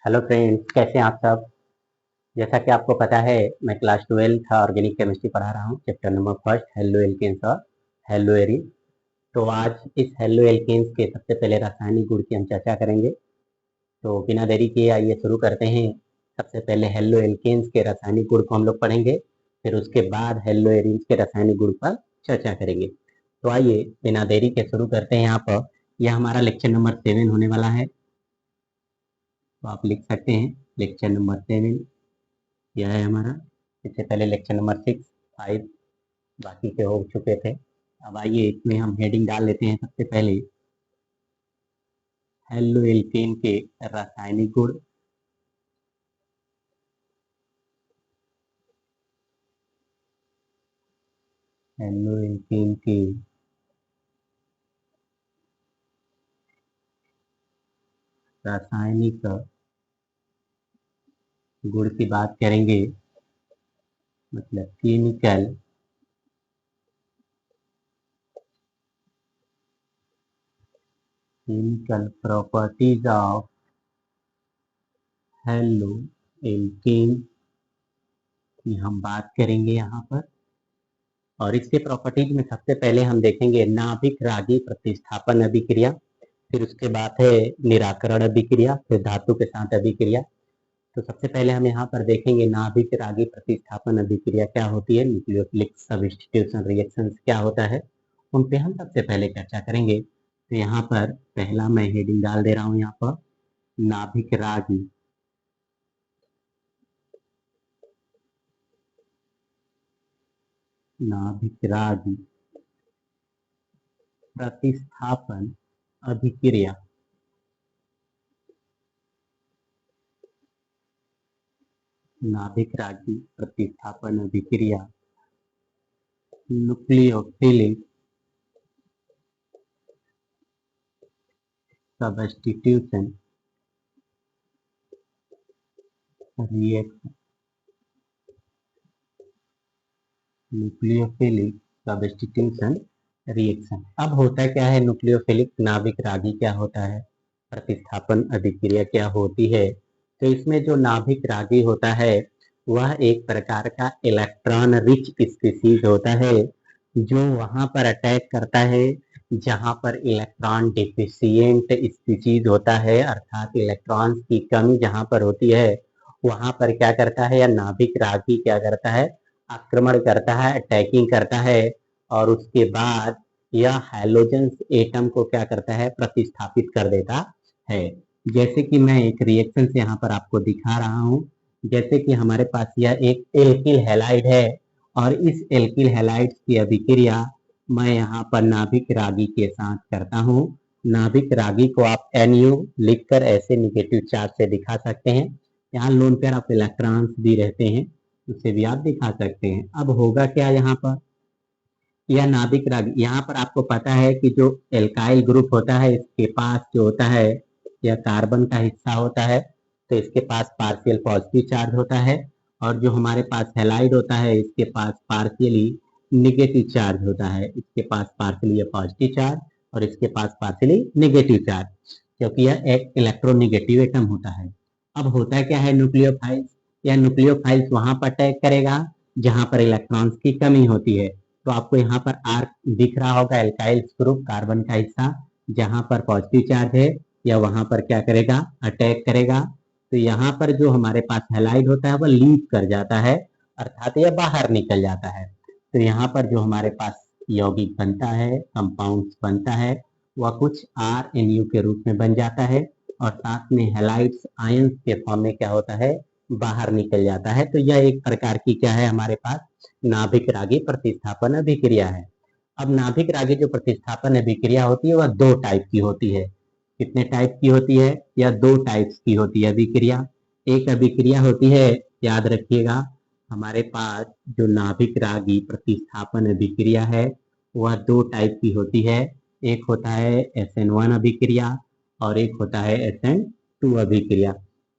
Hello friends, कैसे हैं आप सब। जैसा कि आपको पता है, मैं क्लास 12 ऑर्गेनिक केमिस्ट्री पढ़ा रहा हूँ। Chapter number first, haloalkanes और हेलो एरिन। तो आज इस हेलो एल्केन्स के सबसे पहले रासायनिक गुण की हम चर्चा करेंगे। तो बिना देरी किए आइए शुरू करते हैं। सबसे पहले हेलो एल्केन्स के रासायनिक गुण को हम लोग पढ़ेंगे, फिर उसके बाद हेलो एरिन्स के रासायनिक गुण पर चर्चा करेंगे। तो आइए बिना देरी के शुरू करते हैं। यहाँ पर यह हमारा लेक्चर नंबर 7 होने वाला है। तो आप लिख सकते हैं लेक्चर नंबर 7 यह है हमारा। इससे पहले लेक्चर नंबर 6, 5 बाकी के हो चुके थे। अब आइए इसमें हम हेडिंग डाल लेते हैं। सबसे पहले हेलो एल्केन के रासायनिक गुण। हेलो एल्केन के रासायनिक गुण की बात करेंगे, मतलब chemical properties of halo alkane की हम बात करेंगे यहाँ पर। और इसके प्रॉपर्टीज में सबसे पहले हम देखेंगे नाभिक रागी प्रतिस्थापन अभिक्रिया, फिर उसके बाद है निराकरण अभिक्रिया, फिर धातु के साथ अभिक्रिया। तो सबसे पहले हम यहाँ पर देखेंगे नाभिक रागी प्रतिस्थापन अभिक्रिया क्या होती है, न्यूक्लियोफिलिक सब्स्टिट्यूशन रिएक्शंस क्या होता है, उन पे हम सबसे पहले चर्चा करेंगे। तो यहाँ पर पहला मैं हेडिंग डाल दे रहा हूँ यहाँ पर, नाभिक रागी नाभिक रागी प्रतिस्थापन अभिक्रिया। नाभिक रागी प्रतिस्थापन अभिक्रिया nucleophilic substitution reaction. Nucleophilic substitution reaction. अब होता क्या है न्यूक्लियोफिलिक नाभिक रागी क्या होता है, प्रतिस्थापन अभिक्रिया क्या होती है। तो इसमें जो नाभिक रागी होता है वह एक प्रकार का इलेक्ट्रॉन रिच स्पीसीज होता है, जो वहां पर अटैक करता है जहां पर इलेक्ट्रॉन डिफिशियंट स्पीसीज होता है, अर्थात इलेक्ट्रॉन्स की कमी जहां पर होती है वहां पर क्या करता है, या नाभिक रागी क्या करता है, आक्रमण करता है, अटैकिंग करता है। और उसके बाद यह हैलोजेंस एटम को क्या करता है, प्रतिस्थापित कर देता है। जैसे कि मैं एक रिएक्शन से यहाँ पर आपको दिखा रहा हूँ। जैसे कि हमारे पास यह एक एल्किल हैलाइड है, और इस एल्किल हैलाइड की अभिक्रिया मैं यहाँ पर नाभिक रागी के साथ करता हूँ। नाभिक रागी को आप NU लिखकर ऐसे निगेटिव चार्ज से दिखा सकते हैं। यहाँ लोन पेयर ऑफ इलेक्ट्रॉन्स भी रहते हैं, उसे भी आप दिखा सकते हैं। अब होगा क्या यहाँ पर, यह नाभिक रागी, यहाँ पर आपको पता है कि जो एल्काइल ग्रुप होता है इसके पास जो होता है यह कार्बन का हिस्सा होता है, तो इसके पास पार्शियल पॉजिटिव चार्ज होता है। और जो हमारे पास हैलाइड होता है इसके पास पार्शियली निगेटिव चार्ज होता है, इसके पास पार्शियली पॉजिटिव चार्ज और इसके पास पार्शियली निगेटिव चार्ज, क्योंकि यह एक इलेक्ट्रोनिगेटिव एटम होता है। अब होता क्या है न्यूक्लियोफाइल्स, यह न्यूक्लियोफाइल्स वहां पर अटैक करेगा जहां पर इलेक्ट्रॉन्स की कमी होती है। तो आपको यहाँ पर आर्क दिख रहा होगा, एल्काइल ग्रुप कार्बन का हिस्सा जहां पर पॉजिटिव चार्ज है या वहां पर क्या करेगा, अटैक करेगा। तो यहाँ पर जो हमारे पास हैलाइड होता है वह लीव कर जाता है, अर्थात यह बाहर निकल जाता है। तो यहाँ पर जो हमारे पास यौगिक बनता है, कंपाउंड बनता है, वह कुछ RNU के रूप में बन जाता है, और साथ में हैलाइड्स आयंस के फॉर्म में क्या होता है, बाहर निकल जाता है। तो यह एक प्रकार की क्या है हमारे पास, नाभिक रागी प्रतिस्थापन अभिक्रिया है। अब नाभिक रागी जो प्रतिस्थापन अभिक्रिया होती है वह दो टाइप की होती है। कितने टाइप की होती है, या दो टाइप्स की होती है अभिक्रिया। एक अभिक्रिया होती है, याद रखिएगा, हमारे पास जो नाभिक रागी प्रतिस्थापन अभिक्रिया है वह दो टाइप की होती है। एक होता है SN1 अभिक्रिया और एक होता है SN2 अभिक्रिया।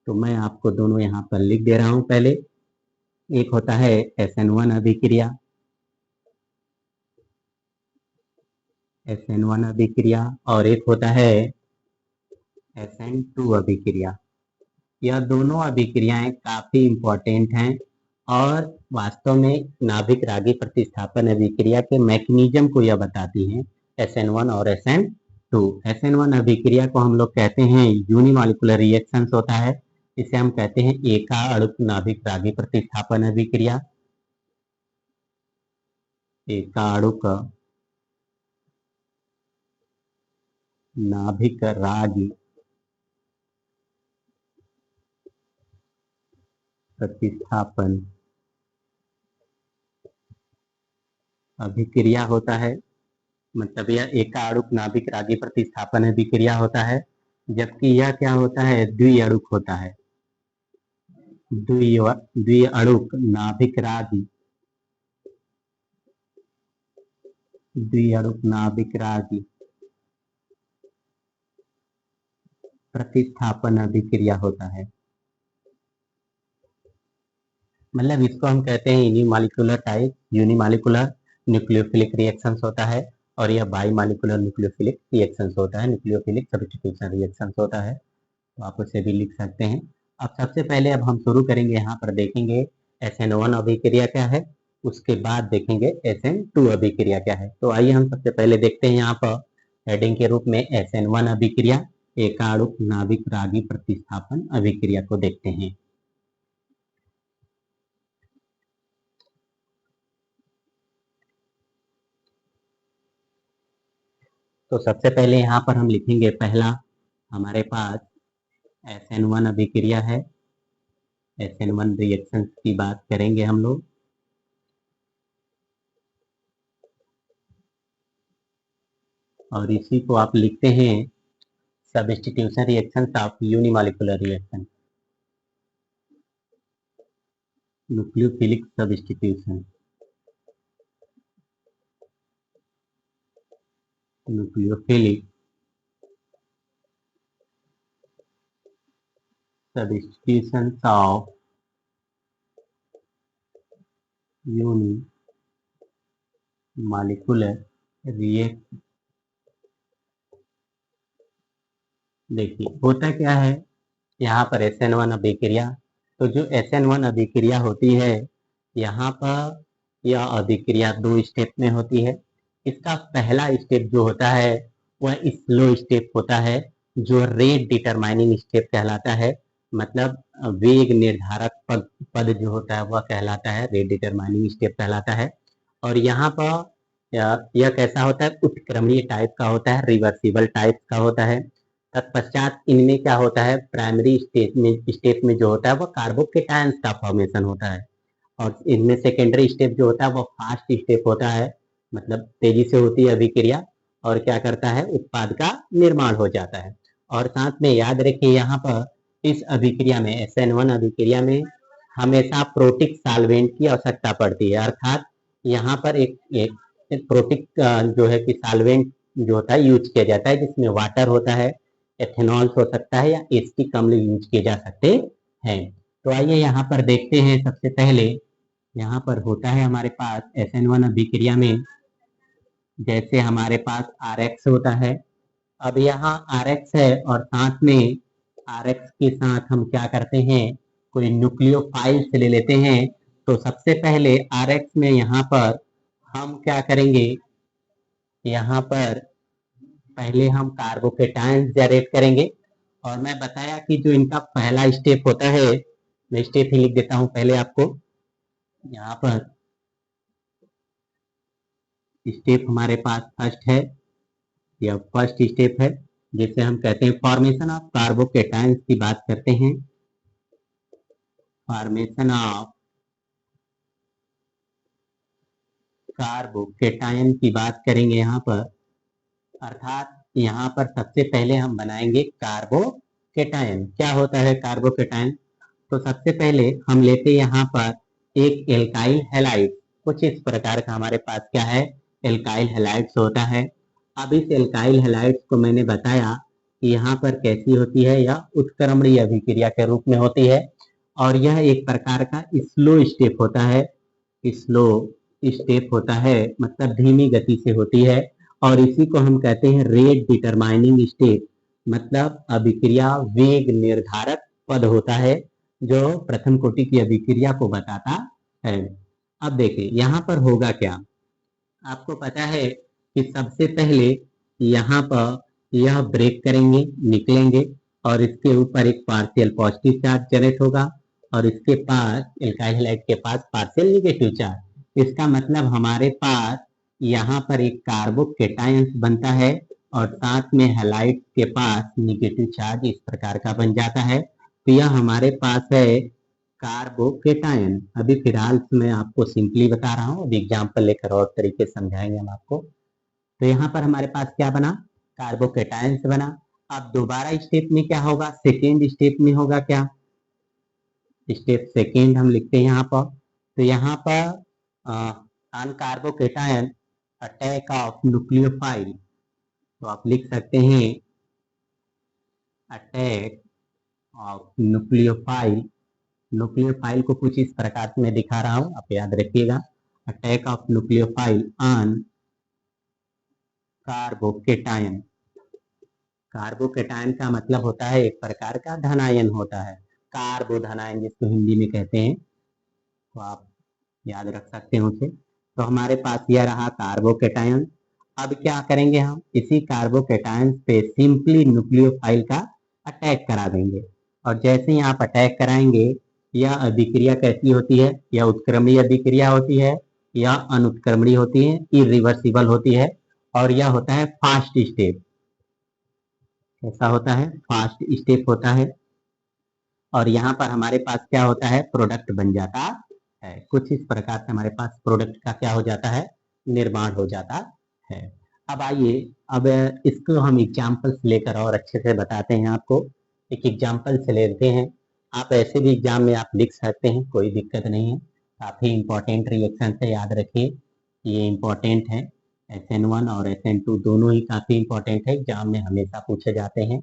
तो मैं आपको दोनों यहाँ पर लिख दे रहा हूँ। पहले एक होता है SN1 अभिक्रिया, SN1 अभिक्रिया, और एक होता है SN2 अभिक्रिया। यह दोनों अभिक्रियाएं काफी इंपॉर्टेंट हैं और वास्तव में नाभिक रागी प्रतिस्थापन अभिक्रिया के मैकेनिज्म को यह बताती हैं। SN1 और SN2। SN1 अभिक्रिया को हम लोग कहते हैं यूनिमॉलिक्यूलर रिएक्शंस होता है। इसे हम कहते हैं एका अणुक नाभिक रागी प्रतिस्थापन अभिक्रिया। एका अणुक नाभिक रागी प्रतिस्थापन अभिक्रिया होता है। मतलब यह एका अणुक नाभिक रागी प्रतिस्थापन अभिक्रिया होता है, जबकि यह क्या होता है, द्विअणुक होता है। द्विअणुक नाभिक रागी द्विअणुक नाभिक रागी प्रतिस्थापन अभिक्रिया होता है। मतलब इसको हम कहते हैं यूनिमॉलिक्यूलर न्यूक्लियोफिलिक रिएक्शंस होता है, और यह बाईमॉलिक्यूलर न्यूक्लियोफिलिक रिएक्शंस होता है, न्यूक्लियोफिलिक सब्स्टिट्यूशन रिएक्शंस होता है। तो आप उसे भी लिख सकते हैं। अब सबसे पहले अब हम शुरू करेंगे, यहाँ पर देखेंगे SN1 अभिक्रिया क्या है, उसके बाद देखेंगे SN2 अभिक्रिया क्या है। तो आइए हम सबसे पहले देखते हैं यहाँ पर हेडिंग के रूप में SN1 अभिक्रिया, एका अणुक नाभिक रागी प्रतिस्थापन अभिक्रिया को देखते हैं। तो सबसे पहले यहाँ पर हम लिखेंगे, पहला हमारे पास SN1 अभिक्रिया है। SN1 रिएक्शन की बात करेंगे हम लोग। और इसी को आप लिखते हैं substitution reaction of unimolecular reaction, nucleophilic substitution, nucleophilic substitution of unimolecular reaction. देखिए होता क्या है यहाँ पर SN1 अभिक्रिया। तो जो SN1 अभिक्रिया होती है, यहाँ पर यह अभिक्रिया 2 स्टेप में होती है। इसका पहला स्टेप जो होता है वह स्लो स्टेप होता है, जो रेट डिटरमाइनिंग स्टेप कहलाता है। मतलब वेग निर्धारक पद जो होता है वह कहलाता है, रेट डिटरमाइनिंग स्टेप कहलाता है। और यहाँ पर यह कैसा होता है, उत्क्रमणीय टाइप का होता है, रिवर्सिबल टाइप का होता है। तत्पश्चात इनमें क्या होता है, प्राइमरी स्टेप में जो होता है वह कार्बोकेटायंस का फॉर्मेशन होता है, और इनमें सेकेंडरी स्टेप जो होता है वो फास्ट स्टेप होता है, मतलब तेजी से होती है अभिक्रिया, और क्या करता है, उत्पाद का निर्माण हो जाता है। और साथ में याद रखिए यहाँ पर इस अभिक्रिया में, SN1 अभिक्रिया में हमेशा प्रोटिक सॉल्वेंट की आवश्यकता पड़ती है। अर्थात यहाँ पर एक प्रोटिक जो है कि सॉल्वेंट जो होता है यूज किया जाता है, जिसमें वाटर होता है, एथेनॉल हो सकता है, या एसिटिक अम्ल यूज किए जा सकते हैं। तो आइए यहाँ पर देखते हैं। सबसे पहले यहाँ पर होता है हमारे पास SN1 अभिक्रिया में, जैसे हमारे पास RX होता है। अब यहाँ RX है और साथ में RX के साथ हम क्या करते हैं, कोई न्यूक्लियोफाइल्स ले लेते हैं। तो सबसे पहले RX में यहाँ पर हम क्या करेंगे, यहाँ पर पहले हम कार्बोकेटायंस जनरेट करेंगे। और मैं बताया कि जो इनका पहला स्टेप होता है, मैं स्टेप ही लिख देता हूं पहले आपको। यहाँ पर स्टेप हमारे पास फर्स्ट है, यह फर्स्ट स्टेप है, जिसे हम कहते हैं फॉर्मेशन ऑफ कार्बोकेटायंस की बात करते हैं। फॉर्मेशन ऑफ कार्बोकेटायन की बात करेंगे यहाँ पर। अर्थात यहाँ पर सबसे पहले हम बनाएंगे कार्बोकेटायन। क्या होता है कार्बोकेटायन? तो सबसे पहले हम लेते यहाँ पर एक एल्काइल हैलाइड। कुछ इस प्रकार का हमारे पास क्या है, एल्काइल हैलाइड्स होता है। अब इस एल्काइल हैलाइड्स को मैंने बताया कि यहाँ पर कैसी होती है, यह उत्क्रमणीय अभिक्रिया के रूप में होती है, और यह एक प्रकार का स्लो स्टेप होता है। स्लो स्टेप होता है मतलब धीमी गति से होती है, और इसी को हम कहते हैं रेट डिटरमाइनिंग स्टेप, मतलब अभिक्रिया वेग निर्धारक पद होता है जो प्रथम कोटि की अभिक्रिया को बताता है। अब देखिए यहाँ पर होगा क्या, आपको पता है कि सबसे पहले यहाँ पर यह ब्रेक करेंगे, निकलेंगे और इसके ऊपर एक पार्शियल पॉजिटिव चार्ज जनरेट होगा और इसके पास एल्काइल हैलाइड के पास पार्शियल नेगेटिव चार्ज। इसका मतलब हमारे पास यहाँ पर एक कार्बोकेटायंस बनता है और साथ में हैलाइड के पास नेगेटिव चार्ज इस प्रकार का बन जाता है। तो यह हमारे पास है कार्बोकेटायन। अभी फिलहाल मैं आपको सिंपली बता रहा हूँ, अभी एग्जाम्पल लेकर और तरीके से समझाएंगे हम आपको। तो यहाँ पर हमारे पास क्या बना, कार्बोकेटायंस बना। अब दोबारा स्टेप में क्या होगा, सेकेंड स्टेप में होगा क्या, स्टेप सेकेंड हम लिखते हैं यहाँ पर। तो यहाँ पर on carbocation attack of nucleophile, तो आप लिख सकते हैं अटैक ऑफ न्यूक्लियोफाइल। न्यूक्लियोफाइल को कुछ इस प्रकार से मैं दिखा रहा हूं, आप याद रखिएगा। Attack of nucleophile on carbocation. Carbocation का मतलब होता है एक प्रकार का धनायन होता है, कार्बो धनायन जिसको हिंदी में कहते हैं, तो आप याद रख सकते हैं उसे। तो हमारे पास यह रहा कार्बोकेटायन। अब क्या करेंगे, हम इसी कार्बोकेटायन पे सिंपली न्यूक्लियोफाइल का अटैक करा देंगे और जैसे ही आप अटैक कराएंगे यह अभिक्रिया कैसी होती है, यह उत्क्रमणीय अभिक्रिया होती है या अनुत्क्रमणीय होती है, इरिवर्सिबल होती है और यह होता है फास्ट स्टेप। ऐसा होता है, फास्ट स्टेप होता है और यहाँ पर हमारे पास क्या होता है, प्रोडक्ट बन जाता है। कुछ इस प्रकार से हमारे पास प्रोडक्ट का क्या हो जाता है, निर्माण हो जाता है। अब आइए, अब इसको हम एग्जाम्पल्स लेकर और अच्छे से बताते हैं आपको। एक एग्जाम्पल से लेते हैं, आप ऐसे भी एग्जाम में आप लिख सकते हैं, कोई दिक्कत नहीं है। काफी इंपॉर्टेंट रिएक्शन है, याद रखिए ये इंपॉर्टेंट है। SN1 और SN2 दोनों ही काफी इंपॉर्टेंट है, एग्जाम में हमेशा पूछे जाते हैं।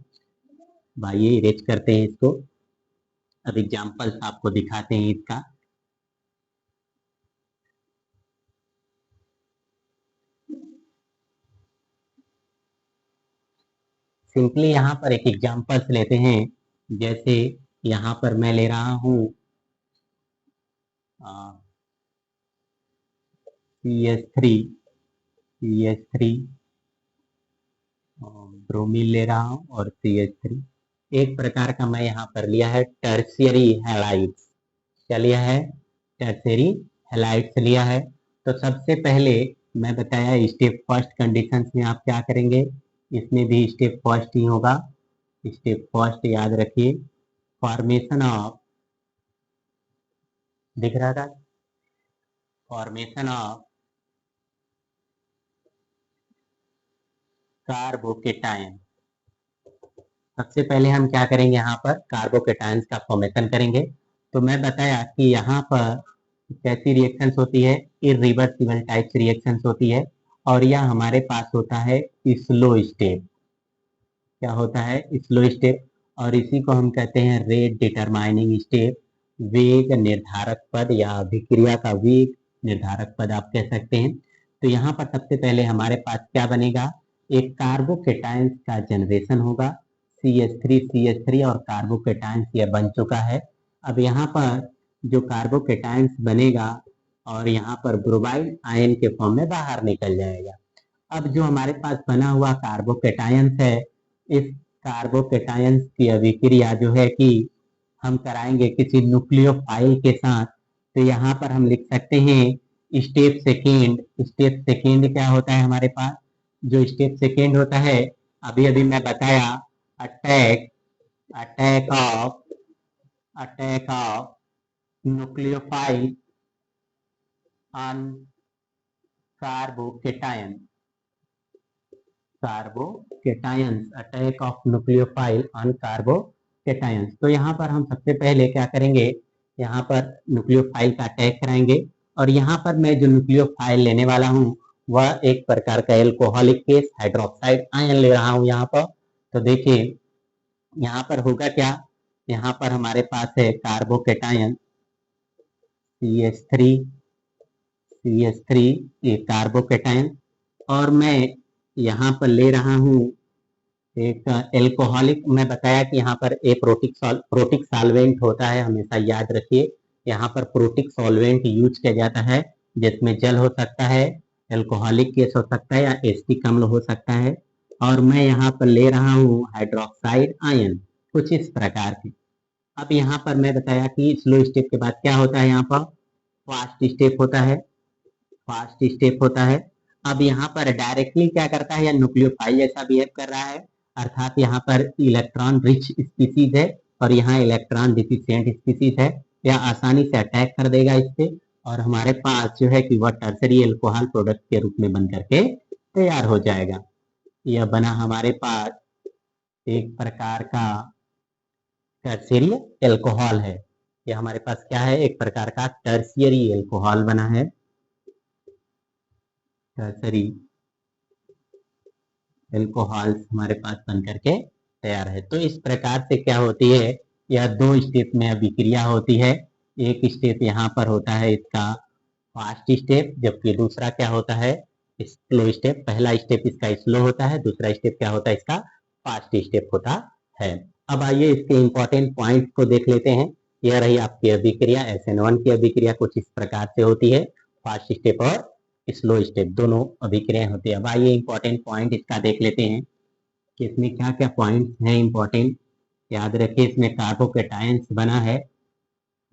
आइए इरेज करते हैं इसको। अब एग्जाम्पल्स आपको दिखाते हैं इसका। सिंपली यहाँ पर एक एग्जाम्पल्स लेते हैं, जैसे यहाँ पर मैं ले रहा हूँ CH3 ब्रोमीन ले रहा हूँ और CH3। एक प्रकार का मैं यहाँ पर लिया है टर्शियरी हैलाइड्स। क्या लिया है, टर्शियरी हैलाइड्स लिया है। तो सबसे पहले मैं बताया स्टेप फर्स्ट कंडीशंस में आप क्या करेंगे, इसमें भी स्टेप फर्स्ट ही होगा। स्टेप फर्स्ट याद रखिए, फॉर्मेशन ऑफ, दिख रहा था, फॉर्मेशन ऑफ कार्बोकेटायन। सबसे पहले हम क्या करेंगे, यहाँ पर कार्बोकेटायंस का फॉर्मेशन करेंगे। तो मैं बताया कि यहाँ पर कैसी रिएक्शंस होती है, इरिवर्सिबल टाइप्स रिएक्शंस होती है और यह हमारे पास होता है स्लो स्टेप। क्या होता है, स्लो स्टेप, और इसी को हम कहते हैं रेट डिटरमाइनिंग स्टेप, वेग निर्धारक पद या अभिक्रिया का वेग निर्धारक पद आप कह सकते हैं। तो यहाँ पर सबसे पहले हमारे पास क्या बनेगा, एक कार्बोकेटायंस का जनरेशन होगा, CH3 और कार्बोकेटायंस यह बन चुका है। अब यहाँ पर जो कार्बोकेटायंस बनेगा और यहाँ पर ब्रोमाइड आयन के फॉर्म में बाहर निकल जाएगा। अब जो हमारे पास बना हुआ कार्बोकेटायंस है, इस कार्बोकेटायंस की अभिक्रिया जो है कि हम कराएंगे किसी न्यूक्लियोफाइल के साथ। तो यहाँ पर हम लिख सकते हैं स्टेप सेकेंड। स्टेप सेकेंड क्या होता है हमारे पास, जो स्टेप सेकेंड होता है अभी अभी मैं बताया, attack attack of nucleophile on carbocations, attack of nucleophile on carbocations. तो यहाँ पर हम सबसे पहले क्या करेंगे, यहाँ पर न्यूक्लियोफाइल का अटैक कराएंगे और यहाँ पर मैं जो न्यूक्लियोफाइल लेने वाला हूँ वह एक प्रकार का एल्कोहलिक केस हाइड्रोक्साइड आयन ले रहा हूँ यहाँ पर। तो देखिए यहाँ पर होगा क्या, यहाँ पर हमारे पास है कार्बोकेटायन CH3 ये कार्बोकेटायन और मैं यहाँ पर ले रहा हूँ एक एल्कोहलिक, मैं बताया कि यहाँ पर एक प्रोटिक सॉल्वेंट होता है, हमेशा याद रखिए। यहाँ पर प्रोटिक सॉल्वेंट यूज किया जाता है, जिसमें जल हो सकता है, एल्कोहलिक गैस हो सकता है, या एसिटिक अम्ल हो सकता है। और मैं यहाँ पर ले रहा हूँ हाइड्रोक्साइड आयन, कुछ इस प्रकार की। अब यहाँ पर मैं बताया कि स्लो स्टेप के बाद क्या होता है, यहाँ पर फास्ट स्टेप होता है, फास्ट स्टेप होता है। अब यहाँ पर डायरेक्टली क्या करता है, या न्यूक्लियोफाइल जैसा बिहेव कर रहा है, अर्थात यहाँ पर इलेक्ट्रॉन रिच स्पीसीज है और यहाँ इलेक्ट्रॉन डिफिशिएंट स्पीसीज है, यह आसानी से अटैक कर देगा इस पे, और हमारे पास जो है कि वह टर्सरी एल्कोहल प्रोडक्ट के रूप में बन करके तैयार हो जाएगा। यह बना हमारे पास एक प्रकार का टर्सरी एल्कोहल है। यह हमारे पास क्या है, एक प्रकार का टर्शियरी एल्कोहल बना है, टर्सरी एल्कोहल्स हमारे पास बन करके तैयार है। तो इस प्रकार से क्या होती है, यह दो स्टेप में अभिक्रिया होती है। एक स्टेप यहाँ पर होता है इसका फास्ट स्टेप, जबकि दूसरा क्या होता है, स्लो स्टेप। पहला स्टेप इसका स्लो होता है, दूसरा स्टेप क्या होता है, इसका फास्ट स्टेप होता है। अब आइए इसके इंपॉर्टेंट पॉइंट को देख लेते हैं। यह रही आपकी अभिक्रिया, SN1 की अभिक्रिया कुछ इस प्रकार से होती है, फास्ट स्टेप और स्लो स्टेप दोनों अभिक्रियाएं होती है। अब आइए इंपॉर्टेंट पॉइंट इसका देख लेते हैं कि इसमें क्या क्या पॉइंट्स हैं इंपॉर्टेंट। याद रखिए इसमें कार्बोकेटायंस बना है,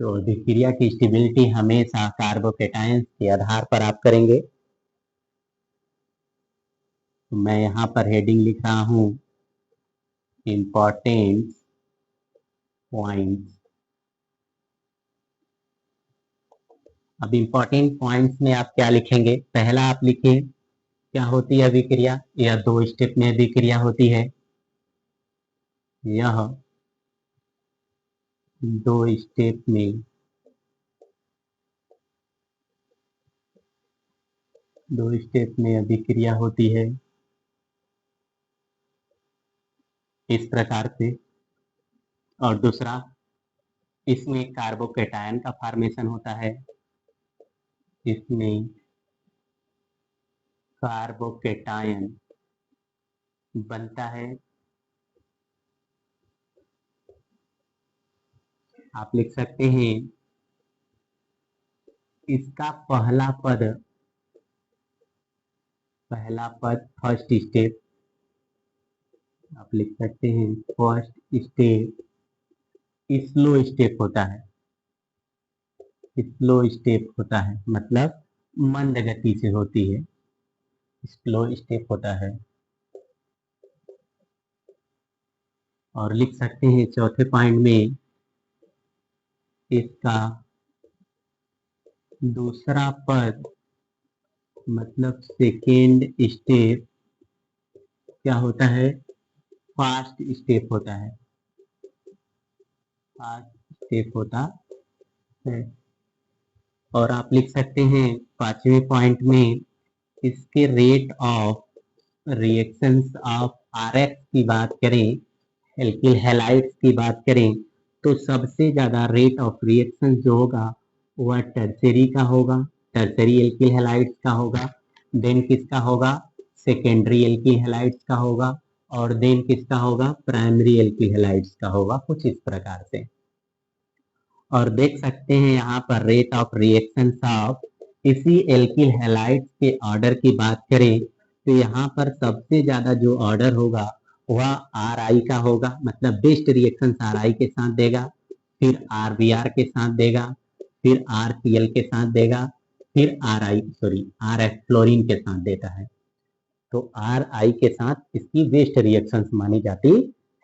तो अभिक्रिया की स्टेबिलिटी हमेशा कार्बोकेटायंस के आधार पर आप करेंगे। तो मैं यहाँ पर हेडिंग लिख रहा हूँ इंपॉर्टेंट पॉइंट्स। अब इंपॉर्टेंट पॉइंट्स में आप क्या लिखेंगे, पहला आप लिखिए क्या होती है अभिक्रिया, यह दो स्टेप में अभिक्रिया होती है। यह दो स्टेप में अभिक्रिया होती है इस प्रकार से। और दूसरा, इसमें कार्बोकेटायन का फॉर्मेशन होता है, इसमें कार्बोकेटायन बनता है। आप लिख सकते हैं इसका पहला पद फर्स्ट स्टेप, आप लिख सकते हैं फर्स्ट स्टेप स्लो स्टेप होता है, स्लो स्टेप होता है मतलब मंद गति से होती है, स्लो स्टेप होता है। और लिख सकते हैं चौथे पॉइंट में इसका दूसरा पद मतलब सेकेंड स्टेप क्या होता है, फास्ट स्टेप होता है, फास्ट स्टेप होता है। और आप लिख सकते हैं पांचवें पॉइंट में इसके rate of reactions of RX की बात करें, एल्किल हैलाइड्स की बात करें, तो सबसे ज्यादा रेट ऑफ रिएक्शन जो होगा वह टर्सरी का होगा, टर्सरी एल्किल हैलाइड्स का होगा। देन किसका होगा, सेकेंडरी एल्किल हैलाइड्स का होगा। और देन किसका होगा, प्राइमरी एल्किल हैलाइड्स का होगा, कुछ इस प्रकार से। और देख सकते हैं यहाँ पर रेट ऑफ रिएक्शन ऑफ इसी एल्किल हैलाइड्स के ऑर्डर की बात करें तो यहाँ पर सबसे ज्यादा जो ऑर्डर होगा वह RI का होगा, मतलब बेस्ट रिएक्शन RI के साथ देगा, फिर RBR के साथ देगा, फिर RCl के साथ देगा, फिर RF फ्लोरीन के साथ देता है। तो RI के साथ इसकी बेस्ट रिएक्शंस मानी जाती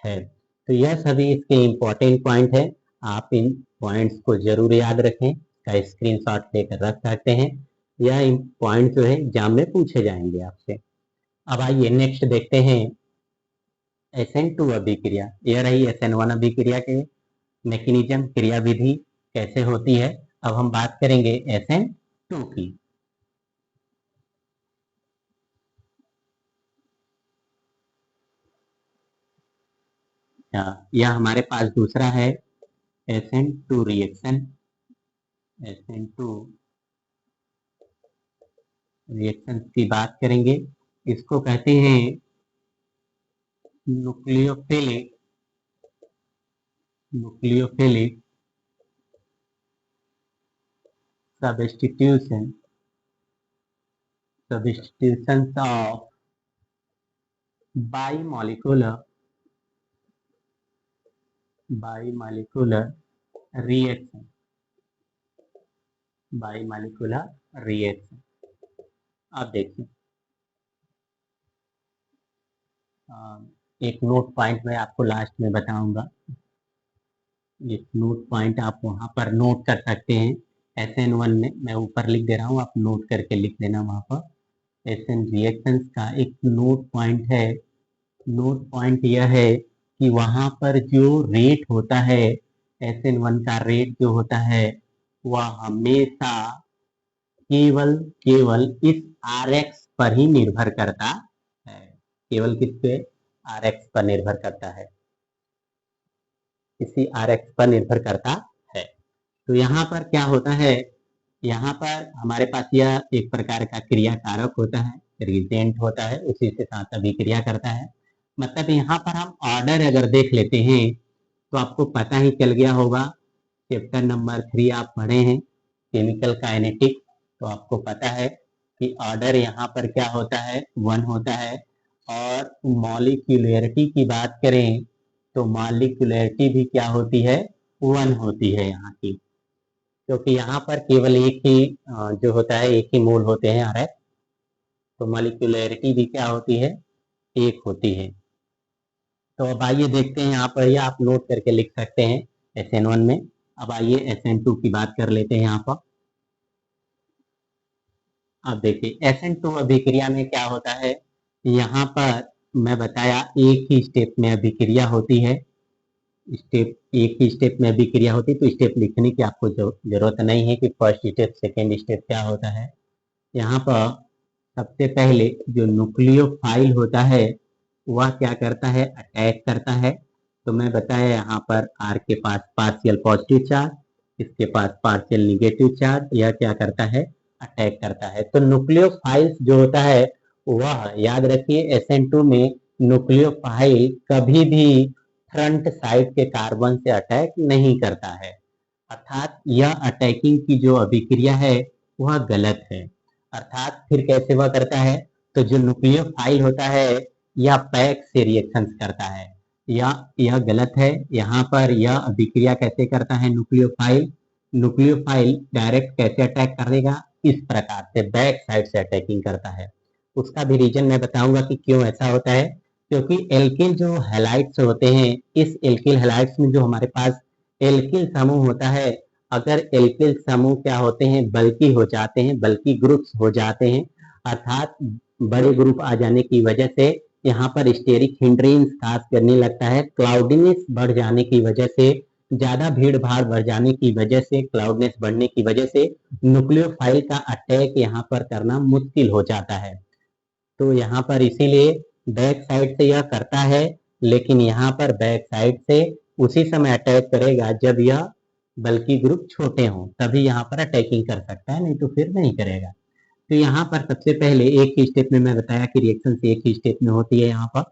है। तो यह सभी इसके इंपॉर्टेंट पॉइंट है, आप इन पॉइंट्स को जरूर याद रखें, का स्क्रीनशॉट लेकर रख सकते हैं। यह पॉइंट जो है एग्जाम में पूछे जाएंगे आपसे। अब आइए नेक्स्ट देखते हैं SN2 अभिक्रिया। यह रही SN1 अभिक्रिया के मैकेनिज्म, क्रिया विधि कैसे होती है। अब हम बात करेंगे SN2 की। यह हमारे पास दूसरा है SN2 रिएक्शन, SN2 रिएक्शन की बात करेंगे। इसको कहते हैं nucleophilic substitutions of bimolecular reaction अब देखिए एक नोट पॉइंट मैं आपको लास्ट में बताऊंगा। एक नोट पॉइंट आप वहां पर नोट कर सकते हैं। SN1 में मैं ऊपर लिख दे रहा हूँ, आप नोट करके लिख देना वहां पर। SN रिएक्शंस का एक नोट पॉइंट है। नोट पॉइंट यह है कि वहां पर जो रेट होता है, SN1 का रेट जो होता है वह हमेशा केवल इस RX पर ही निर्भर करता है। केवल किस पे? RX पर निर्भर करता है, इसी RX पर निर्भर करता है। तो यहाँ पर क्या होता है, यहाँ पर हमारे पास यह एक प्रकार का क्रियाकारक होता है, रिएजेंट होता है, उसी के साथ अभिक्रिया करता है। मतलब यहाँ पर हम ऑर्डर अगर देख लेते हैं तो आपको पता ही चल गया होगा। चैप्टर नंबर 3 आप पढ़े हैं केमिकल काइनेटिक्स, तो आपको पता है कि ऑर्डर यहाँ पर क्या होता है, 1 होता है। और मॉलिक्यूलरिटी की बात करें तो मॉलिक्यूलरिटी भी क्या होती है, 1 होती है यहाँ की, क्योंकि यहाँ पर केवल एक ही जो होता है, एक ही मोल होते हैं RX, तो मॉलिक्यूलरिटी भी क्या होती है, 1 होती है। तो अब आइए देखते हैं, यहाँ पर ये आप नोट करके लिख सकते हैं SN1 में। अब आइए SN2 की बात कर लेते हैं यहाँ पर। अब देखिए SN2 अभिक्रिया में क्या होता है, यहाँ पर मैं बताया एक ही स्टेप में अभिक्रिया होती है। एक ही स्टेप में अभिक्रिया होती है, तो स्टेप लिखने की आपको जरूरत नहीं है कि फर्स्ट स्टेप सेकेंड स्टेप क्या होता है। यहाँ पर सबसे पहले जो न्यूक्लियोफाइल होता है वह क्या करता है, अटैक करता है। तो मैं बताया यहाँ पर R के पास पार्शियल पॉजिटिव चार्ज, इसके पास पार्शियल निगेटिव चार्ज, यह क्या करता है, अटैक करता है। तो न्यूक्लियोफाइल जो होता है वह याद रखिए SN2 में न्यूक्लियोफाइल कभी भी फ्रंट साइड के कार्बन से अटैक नहीं करता है, अर्थात यह अटैकिंग की जो अभिक्रिया है वह गलत है। अर्थात फिर कैसे वह करता है, तो जो न्यूक्लियोफाइल होता है यह पैक से रिएक्शंस करता है, या यह गलत है। यहाँ पर यह अभिक्रिया कैसे करता है न्यूक्लियोफाइल डायरेक्ट कैसे अटैक करेगा, इस प्रकार से बैक साइड से अटैकिंग करता है। उसका भी रीजन मैं बताऊंगा कि क्यों ऐसा होता है। क्योंकि एल्किल जो हैलाइड्स होते हैं, इस एल्किल हैलाइड्स में जो हमारे पास एल्किल समूह होता है, अगर एल्किल समूह क्या होते हैं, बल्कि हो जाते हैं, बल्कि ग्रुप्स हो जाते हैं, अर्थात बड़े ग्रुप आ जाने की वजह से यहाँ पर स्टेरिक हिंड्रेंस खास करने लगता है। क्लाउडीनेस बढ़ जाने की वजह से, ज्यादा भीड़ भाड़ बढ़ जाने की वजह से, क्लाउडनेस बढ़ने की वजह से न्यूक्लियोफाइल का अटैक यहाँ पर करना मुश्किल हो जाता है। तो यहाँ पर इसीलिए बैक साइड से यह करता है, लेकिन यहाँ पर बैक साइड से उसी समय अटैक करेगा जब यह बल्कि ग्रुप छोटे हों, तभी यहाँ पर अटैकिंग कर सकता है, नहीं तो फिर नहीं करेगा। तो यहाँ पर सबसे पहले एक ही स्टेप में मैं बताया कि रिएक्शन एक ही स्टेप में होती है यहाँ पर,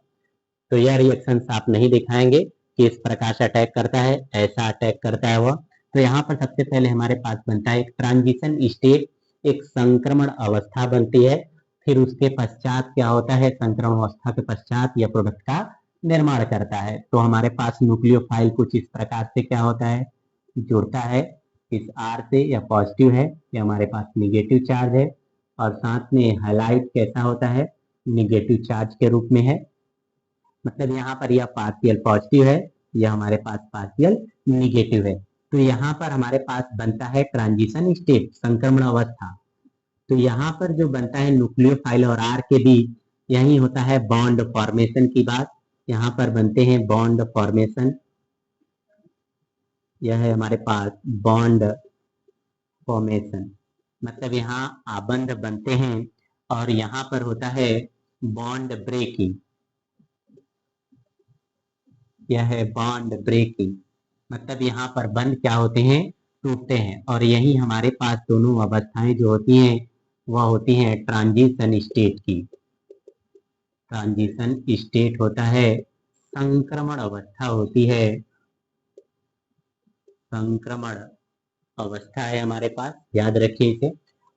तो यह रिएक्शन आप नहीं दिखाएंगे कि इस प्रकार से अटैक करता है, ऐसा अटैक करता है वह। तो यहाँ पर सबसे पहले हमारे पास बनता है एक ट्रांजिशन स्टेट, एक संक्रमण अवस्था बनती है। फिर उसके पश्चात क्या होता है, संक्रमण अवस्था के पश्चात यह प्रोडक्ट का निर्माण करता है। तो हमारे पास न्यूक्लियोफाइल कुछ इस प्रकार से क्या होता है, जुड़ता है इस R से, या पॉजिटिव है, या हमारे पास निगेटिव चार्ज है, और साथ में हैलाइड कैसा होता है, निगेटिव चार्ज के रूप में है। मतलब यहाँ पर यह पार्शियल पॉजिटिव है, यह हमारे पास पार्शियल निगेटिव है। तो यहाँ पर हमारे पास बनता है ट्रांजिशन स्टेट, संक्रमण अवस्था। तो यहाँ पर जो बनता है न्यूक्लियोफाइल और R के बीच, यही होता है बॉन्ड फॉर्मेशन की बात। यहाँ पर बनते हैं बॉन्ड फॉर्मेशन, यह है हमारे पास बॉन्ड फॉर्मेशन, मतलब यहाँ आबंध बनते हैं, और यहाँ पर होता है बॉन्ड ब्रेकिंग, यह है बॉन्ड ब्रेकिंग। मतलब यहाँ पर बंध क्या होते हैं, टूटते हैं। और यही हमारे पास दोनों अवस्थाएं जो होती हैं वह होती हैं ट्रांजिशन स्टेट की। ट्रांजिशन स्टेट होता है संक्रमण अवस्था होती है, संक्रमण अवस्था है हमारे पास, याद रखिए इसे।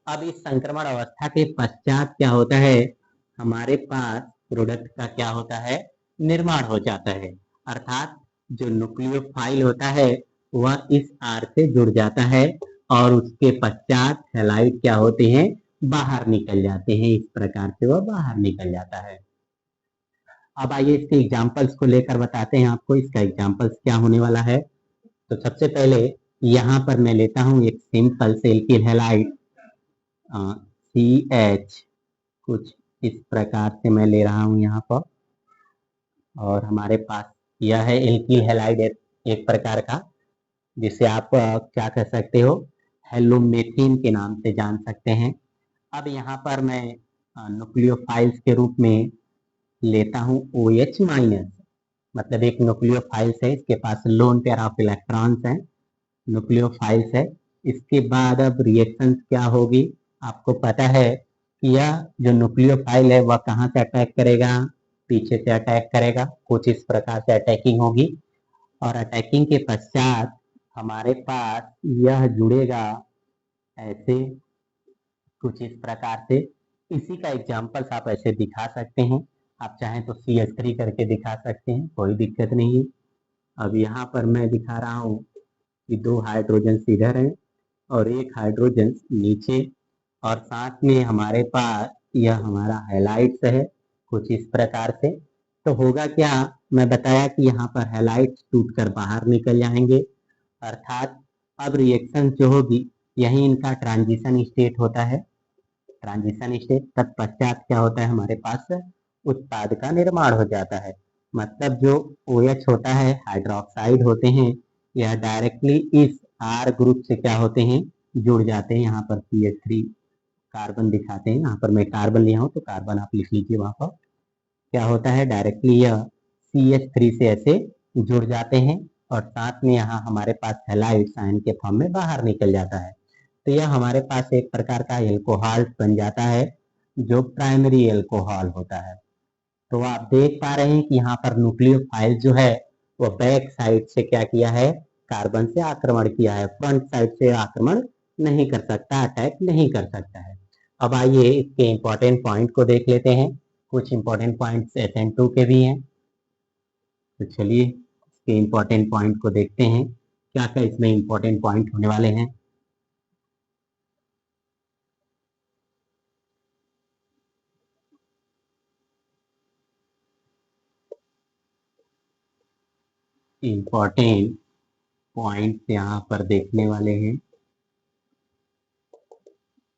अब इस संक्रमण अवस्था के पश्चात क्या होता है, हमारे पास प्रोडक्ट का क्या होता है, निर्माण हो जाता है। अर्थात जो न्यूक्लियोफाइल होता है वह इस आर से जुड़ जाता है और उसके पश्चात हैलाइड क्या होते हैं, बाहर निकल जाते हैं। इस प्रकार से वह बाहर निकल जाता है। अब आइए इसके एग्जाम्पल्स को लेकर बताते हैं आपको, इसका एग्जाम्पल्स क्या होने वाला है। तो सबसे पहले यहाँ पर मैं लेता हूँ एक सिंपल से एल्किल हैलाइड CH, कुछ इस प्रकार से मैं ले रहा हूँ यहाँ पर। और हमारे पास यह है एल्किल हैलाइड एक प्रकार का, जिसे आप क्या कह सकते हो, हेलोमेथिन के नाम से जान सकते हैं। अब यहाँ पर मैं न्यूक्लियोफाइल्स के रूप में लेता हूँ OH माइनस, मतलब एक न्यूक्लियोफाइल्स है, इसके पास लोन पेयर ऑफ इलेक्ट्रॉन्स हैं, न्यूक्लियोफाइल्स है। इसके बाद अब रिएक्शन क्या होगी, आपको पता है कि यह जो न्यूक्लियोफाइल है वह कहाँ से अटैक करेगा, पीछे से अटैक करेगा, कुछ इस प्रकार से अटैकिंग होगी। और अटैकिंग के पश्चात हमारे पास यह जुड़ेगा ऐसे, कुछ इस प्रकार से। इसी का एग्जाम्पल्स आप ऐसे दिखा सकते हैं, आप चाहें तो CH3 करके दिखा सकते हैं, कोई दिक्कत नहीं है। अब यहाँ पर मैं दिखा रहा हूँ कि 2 हाइड्रोजन इधर हैं और एक हाइड्रोजन नीचे, और साथ में हमारे पास यह हमारा हैलाइड्स है, कुछ इस प्रकार से। तो होगा क्या, मैं बताया कि यहाँ पर हैलाइड्स टूटकर बाहर निकल जाएंगे, अर्थात अब रिएक्शन जो होगी यही इनका ट्रांजिशन स्टेट होता है, ट्रांजिशन स्टेट। तत्पश्चात क्या होता है, हमारे पास उत्पाद का निर्माण हो जाता है। मतलब जो OH होता है, हाइड्रोक्साइड होते हैं, यह डायरेक्टली इस R ग्रुप से क्या होते हैं, जुड़ जाते हैं। यहाँ पर CH3 कार्बन दिखाते हैं, यहाँ पर मैं कार्बन लिया हूँ तो कार्बन आप लिख लीजिए। वहाँ पर क्या होता है, डायरेक्टली यह CH3 से ऐसे जुड़ जाते हैं और साथ में यहाँ हमारे पास हैलाइड्स आयन के फॉर्म में बाहर निकल जाता है। तो यह हमारे पास एक प्रकार का एल्कोहल बन जाता है, जो प्राइमरी एल्कोहल होता है। तो आप देख पा रहे हैं कि यहाँ पर न्यूक्लियोफाइल जो है वो बैक साइड से क्या किया है, कार्बन से आक्रमण किया है, फ्रंट साइड से आक्रमण नहीं कर सकता, अटैक नहीं कर सकता है। अब आइए इसके इंपॉर्टेंट पॉइंट को देख लेते हैं, कुछ इंपॉर्टेंट पॉइंट्स SN2 के भी हैं। तो चलिए इसके इंपॉर्टेंट पॉइंट को देखते हैं, क्या क्या इसमें इंपॉर्टेंट पॉइंट होने वाले हैं। इंपॉर्टेंट पॉइंट यहाँ पर देखने वाले हैं।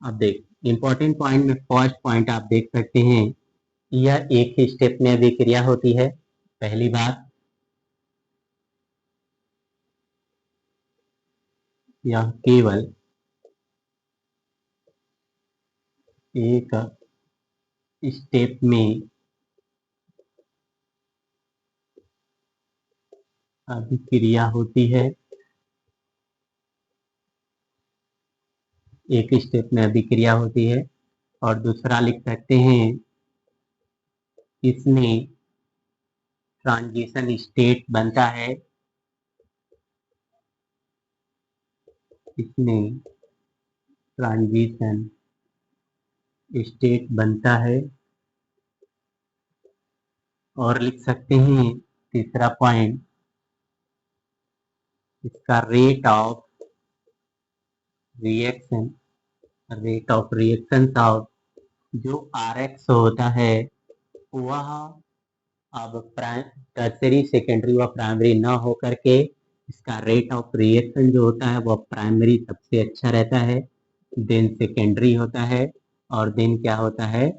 अब देख इंपॉर्टेंट पॉइंट में फर्स्ट पॉइंट आप देख सकते हैं, यह एक ही स्टेप में अभिक्रिया होती है। पहली बात, यह केवल एक स्टेप में अभिक्रिया होती है, एक स्टेप में अभिक्रिया होती है। और दूसरा लिख सकते हैं, इसमें ट्रांजिशन स्टेट बनता है, इसमें ट्रांजिशन स्टेट बनता है। और लिख सकते हैं तीसरा पॉइंट, इसका rate of reaction, rate of reaction of जो RX होता है वह अब टर्सरी सेकेंडरी व प्राइमरी न होकर के इसका रेट ऑफ रिएक्शन जो होता है वह प्राइमरी सबसे अच्छा रहता है, देन सेकेंडरी होता है, और देन क्या होता है,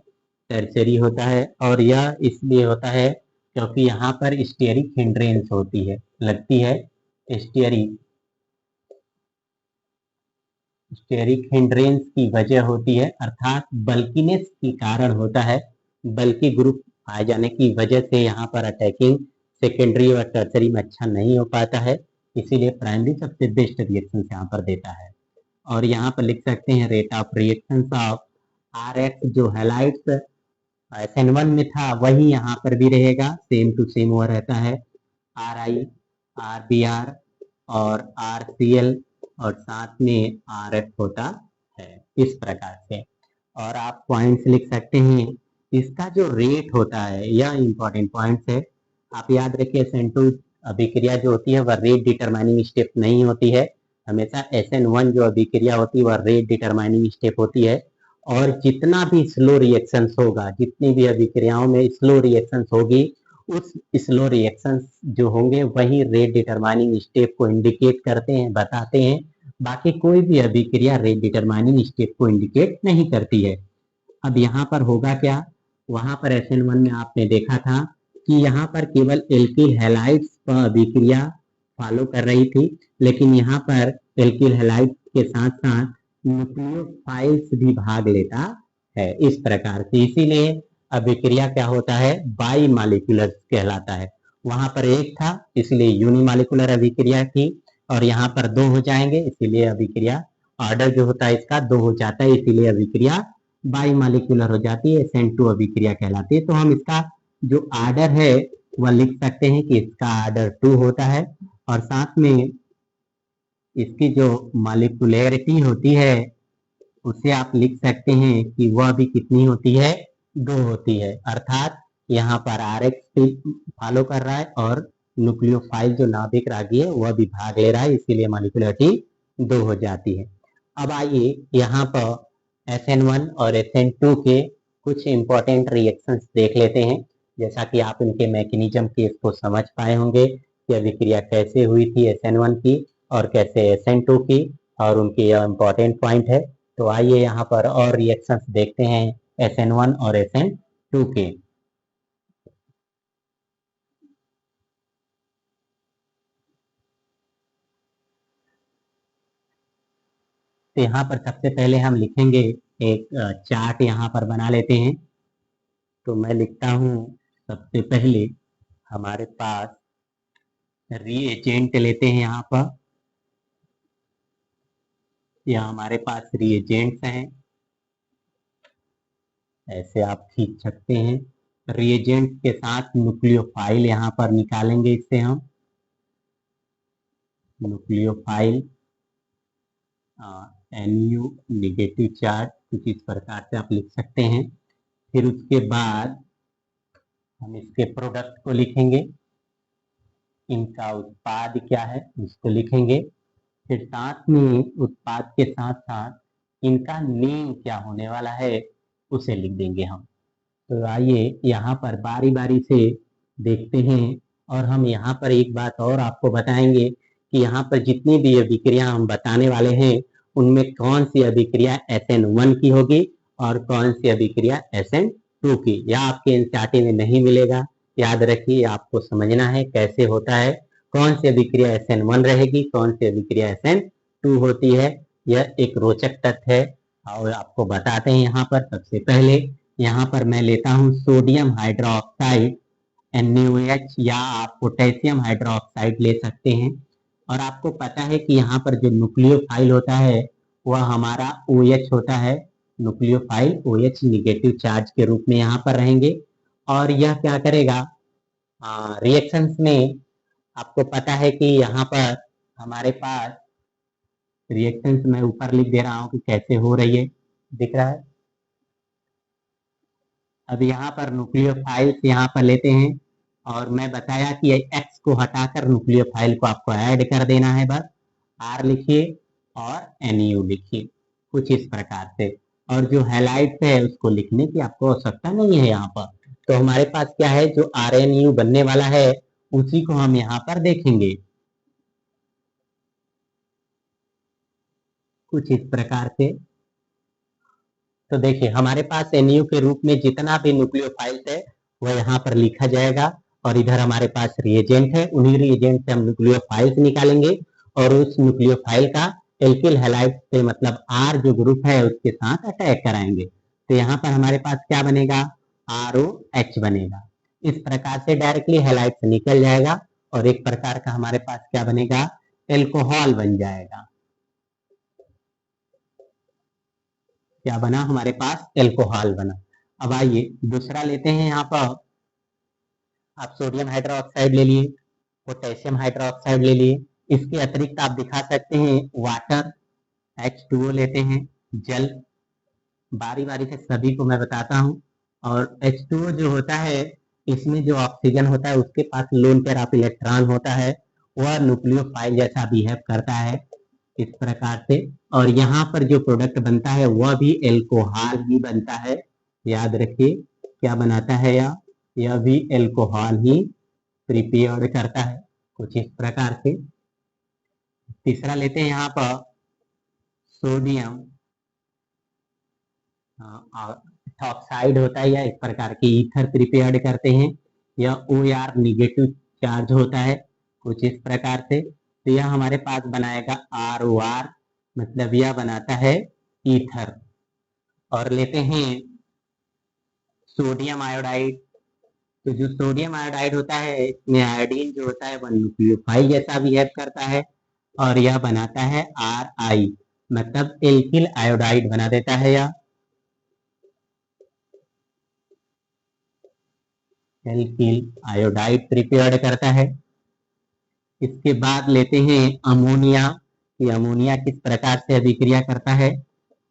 टर्सरी होता है। और यह इसलिए होता है क्योंकि यहाँ पर स्टेरिक हिंड्रेंस होती है, लगती है स्टेरिक, स्टेरिक हिंड्रेंस की वजह होती है, अर्थात बल्कीनेस के कारण होता है, बल्कि ग्रुप पाए जाने की वजह से यहाँ पर अटैकिंग सेकेंडरी और टर्सरी में अच्छा नहीं हो पाता है, इसीलिए प्राइमरी सबसे बेस्ट रिएक्शन यहाँ पर देता है। और यहाँ पर लिख सकते हैं rate of reaction of RX जो हैलाइड्स SN1 में था वही यहाँ पर भी रहेगा, सेम टू सेम वो रहता है, RI, RBr और RCl और साथ में RF होता है, इस प्रकार से। और आप पॉइंट्स लिख सकते हैं। इसका जो रेट होता है, यह इंपॉर्टेंट पॉइंट्स है, आप याद रखिए। SN2 अभिक्रिया जो होती है वह रेट डिटरमाइनिंग स्टेप नहीं होती है, हमेशा SN1 जो अभिक्रिया होती है वह रेट डिटरमाइनिंग स्टेप होती है। और जितना भी स्लो रिएक्शंस होगा, जितनी भी अभिक्रियाओं में स्लो रिएक्शंस होगी, उस स्लो रिएक्शंस जो होंगे वही रेट डिटरमाइनिंग स्टेप को इंडिकेट करते हैं, बताते हैं। बाकी कोई भी अभिक्रिया रेट डिटरमाइनिंग स्टेप को इंडिकेट नहीं करती है। अब यहाँ पर होगा क्या, वहां पर SN1 में आपने देखा था कि यहाँ पर केवल एल्किल हैलाइड्स पर अभिक्रिया फॉलो कर रही थी, लेकिन यहाँ पर एल्किल हैलाइड्स के साथ साथ न्यूक्लियोफाइल्स भी भाग लेता है, इस प्रकार से। इसीलिए अभिक्रिया क्या होता है, बाई मालिकुलर कहलाता है। वहां पर एक था इसलिए यूनिमालिकुलर अभिक्रिया थी, और यहाँ पर दो हो जाएंगे इसीलिए अभिक्रिया ऑर्डर जो होता है इसका दो हो जाता है, इसीलिए अभिक्रिया बाई मालिकुलर हो जाती है, SN2 अभिक्रिया कहलाती है। तो हम इसका जो आर्डर है वह लिख सकते हैं कि इसका आर्डर 2 होता है, और साथ में इसकी जो मालिकुलरिटी होती है उसे आप लिख सकते हैं कि वह भी कितनी होती है, 2 होती है। अर्थात यहाँ पर RX फॉलो कर रहा है और न्यूक्लियोफाइल जो नाभिक रागी है वह भी भाग ले रहा है, इसीलिए मालिकुलरिटी 2 हो जाती है। अब आइए यहाँ पर SN1 और SN2 के कुछ इंपॉर्टेंट रिएक्शंस देख लेते हैं, जैसा कि आप इनके मैकेनिज्म के इसको समझ पाए होंगे कि अभिक्रिया कैसे हुई थी SN1 की और कैसे SN2 की, और उनके यह इंपॉर्टेंट पॉइंट है। तो आइए यहाँ पर और रिएक्शंस देखते हैं SN1 और SN2 के। तो यहाँ पर सबसे पहले हम लिखेंगे, एक चार्ट यहाँ पर बना लेते हैं। तो मैं लिखता हूँ सबसे पहले हमारे पास रिएजेंट लेते हैं यहाँ पर, या हमारे पास रिएजेंट्स हैं, ऐसे आप खींच सकते हैं। रिएजेंट के साथ न्यूक्लियोफाइल यहाँ पर निकालेंगे, इससे हम न्यूक्लियोफाइल NU निगेटिव चार्ज, कुछ इस प्रकार से आप लिख सकते हैं। फिर उसके बाद हम इसके प्रोडक्ट को लिखेंगे, इनका उत्पाद क्या है उसको लिखेंगे। फिर साथ में उत्पाद के साथ साथ इनका नेम क्या होने वाला है उसे लिख देंगे हम। तो आइए यहाँ पर बारी बारी से देखते हैं, और हम यहाँ पर एक बात और आपको बताएंगे कि यहाँ पर जितनी भी अभिक्रिया हम बताने वाले हैं उनमें कौन सी अभिक्रिया SN1 की होगी और कौन सी अभिक्रिया SN2 की। यह आपके एनसीईआरटी में नहीं मिलेगा, याद रखिए, आपको समझना है कैसे होता है, कौन सी अभिक्रिया SN1 रहेगी, कौन सी अभिक्रिया SN2 होती है। यह एक रोचक तथ्य है और आपको बताते हैं। यहाँ पर सबसे पहले यहाँ पर मैं लेता हूँ सोडियम हाइड्रोक्साइड NaOH, या आप पोटेशियम हाइड्रोक्साइड ले सकते हैं। और आपको पता है कि यहाँ पर जो न्यूक्लियोफाइल होता है वह हमारा OH होता है, न्यूक्लियोफाइल OH निगेटिव चार्ज के रूप में यहाँ पर रहेंगे। और यह क्या करेगा, रिएक्शंस में आपको पता है कि यहाँ पर हमारे पास रिएक्शंस मैं ऊपर लिख दे रहा हूँ कि कैसे हो रही है, दिख रहा है। अब यहाँ पर न्यूक्लियोफाइल्स यहाँ पर लेते हैं, और मैं बताया कि X को हटाकर न्यूक्लियोफाइल को आपको ऐड कर देना है, बस R लिखिए और NU लिखिए, कुछ इस प्रकार से। और जो हैलाइड्स है उसको लिखने की आपको आवश्यकता नहीं है यहाँ पर। तो हमारे पास क्या है, जो RNU बनने वाला है उसी को हम यहाँ पर देखेंगे, कुछ इस प्रकार से। तो देखिए हमारे पास NU के रूप में जितना भी न्यूक्लियोफाइल्स है वह यहाँ पर लिखा जाएगा, और इधर हमारे पास रिएजेंट है, उन्हीं रिएजेंट से हम न्यूक्लियोफाइल्स निकालेंगे और उस न्यूक्लियोफाइल का एल्किल हैलाइड से मतलब R जो ग्रुप है उसके साथ अटैक कराएंगे। तो यहाँ पर हमारे पास क्या बनेगा, ROH बनेगा। इस प्रकार से डायरेक्टली हैलाइड से निकल जाएगा, और एक प्रकार का हमारे पास क्या बनेगा, एल्कोहल बन जाएगा। क्या बना, हमारे पास एल्कोहल बना। अब आइए दूसरा लेते हैं। यहाँ पर आप सोडियम हाइड्रोक्साइड ले लिए, पोटेशियम हाइड्रोक्साइड ले लिए, इसके अतिरिक्त आप दिखा सकते हैं वाटर H2O लेते हैं, जल। बारी बारी से सभी को मैं बताता हूँ। और H2O जो होता है, इसमें जो ऑक्सीजन होता है उसके पास लोन पेयर ऑफ इलेक्ट्रॉन होता है, वह न्यूक्लियोफाइल जैसा बिहेव करता है इस प्रकार से। और यहाँ पर जो प्रोडक्ट बनता है वह भी एल्कोहल ही बनता है। याद रखिए क्या बनाता है यह भी एल्कोहल ही प्रिपेयर करता है, कुछ इस प्रकार से। तीसरा लेते हैं यहाँ पर सोडियम ऑक्साइड होता है, या इस प्रकार के ईथर प्रिपेयर्ड करते हैं। यह OR निगेटिव चार्ज होता है, कुछ इस प्रकार से। तो यह हमारे पास बनाएगा ROR, मतलब यह बनाता है ईथर। और लेते हैं सोडियम आयोडाइड। तो जो सोडियम आयोडाइड होता है, इसमें आयोडीन जो होता है वह न्यूक्लियोफाइल जैसा बिहेव करता है, और यह बनाता है RI, मतलब एल्किल आयोडाइड बना देता है। यह एल्किल आयोडाइड प्रिपेयर्ड करता है। इसके बाद लेते हैं अमोनिया। कि अमोनिया किस प्रकार से अभिक्रिया करता है।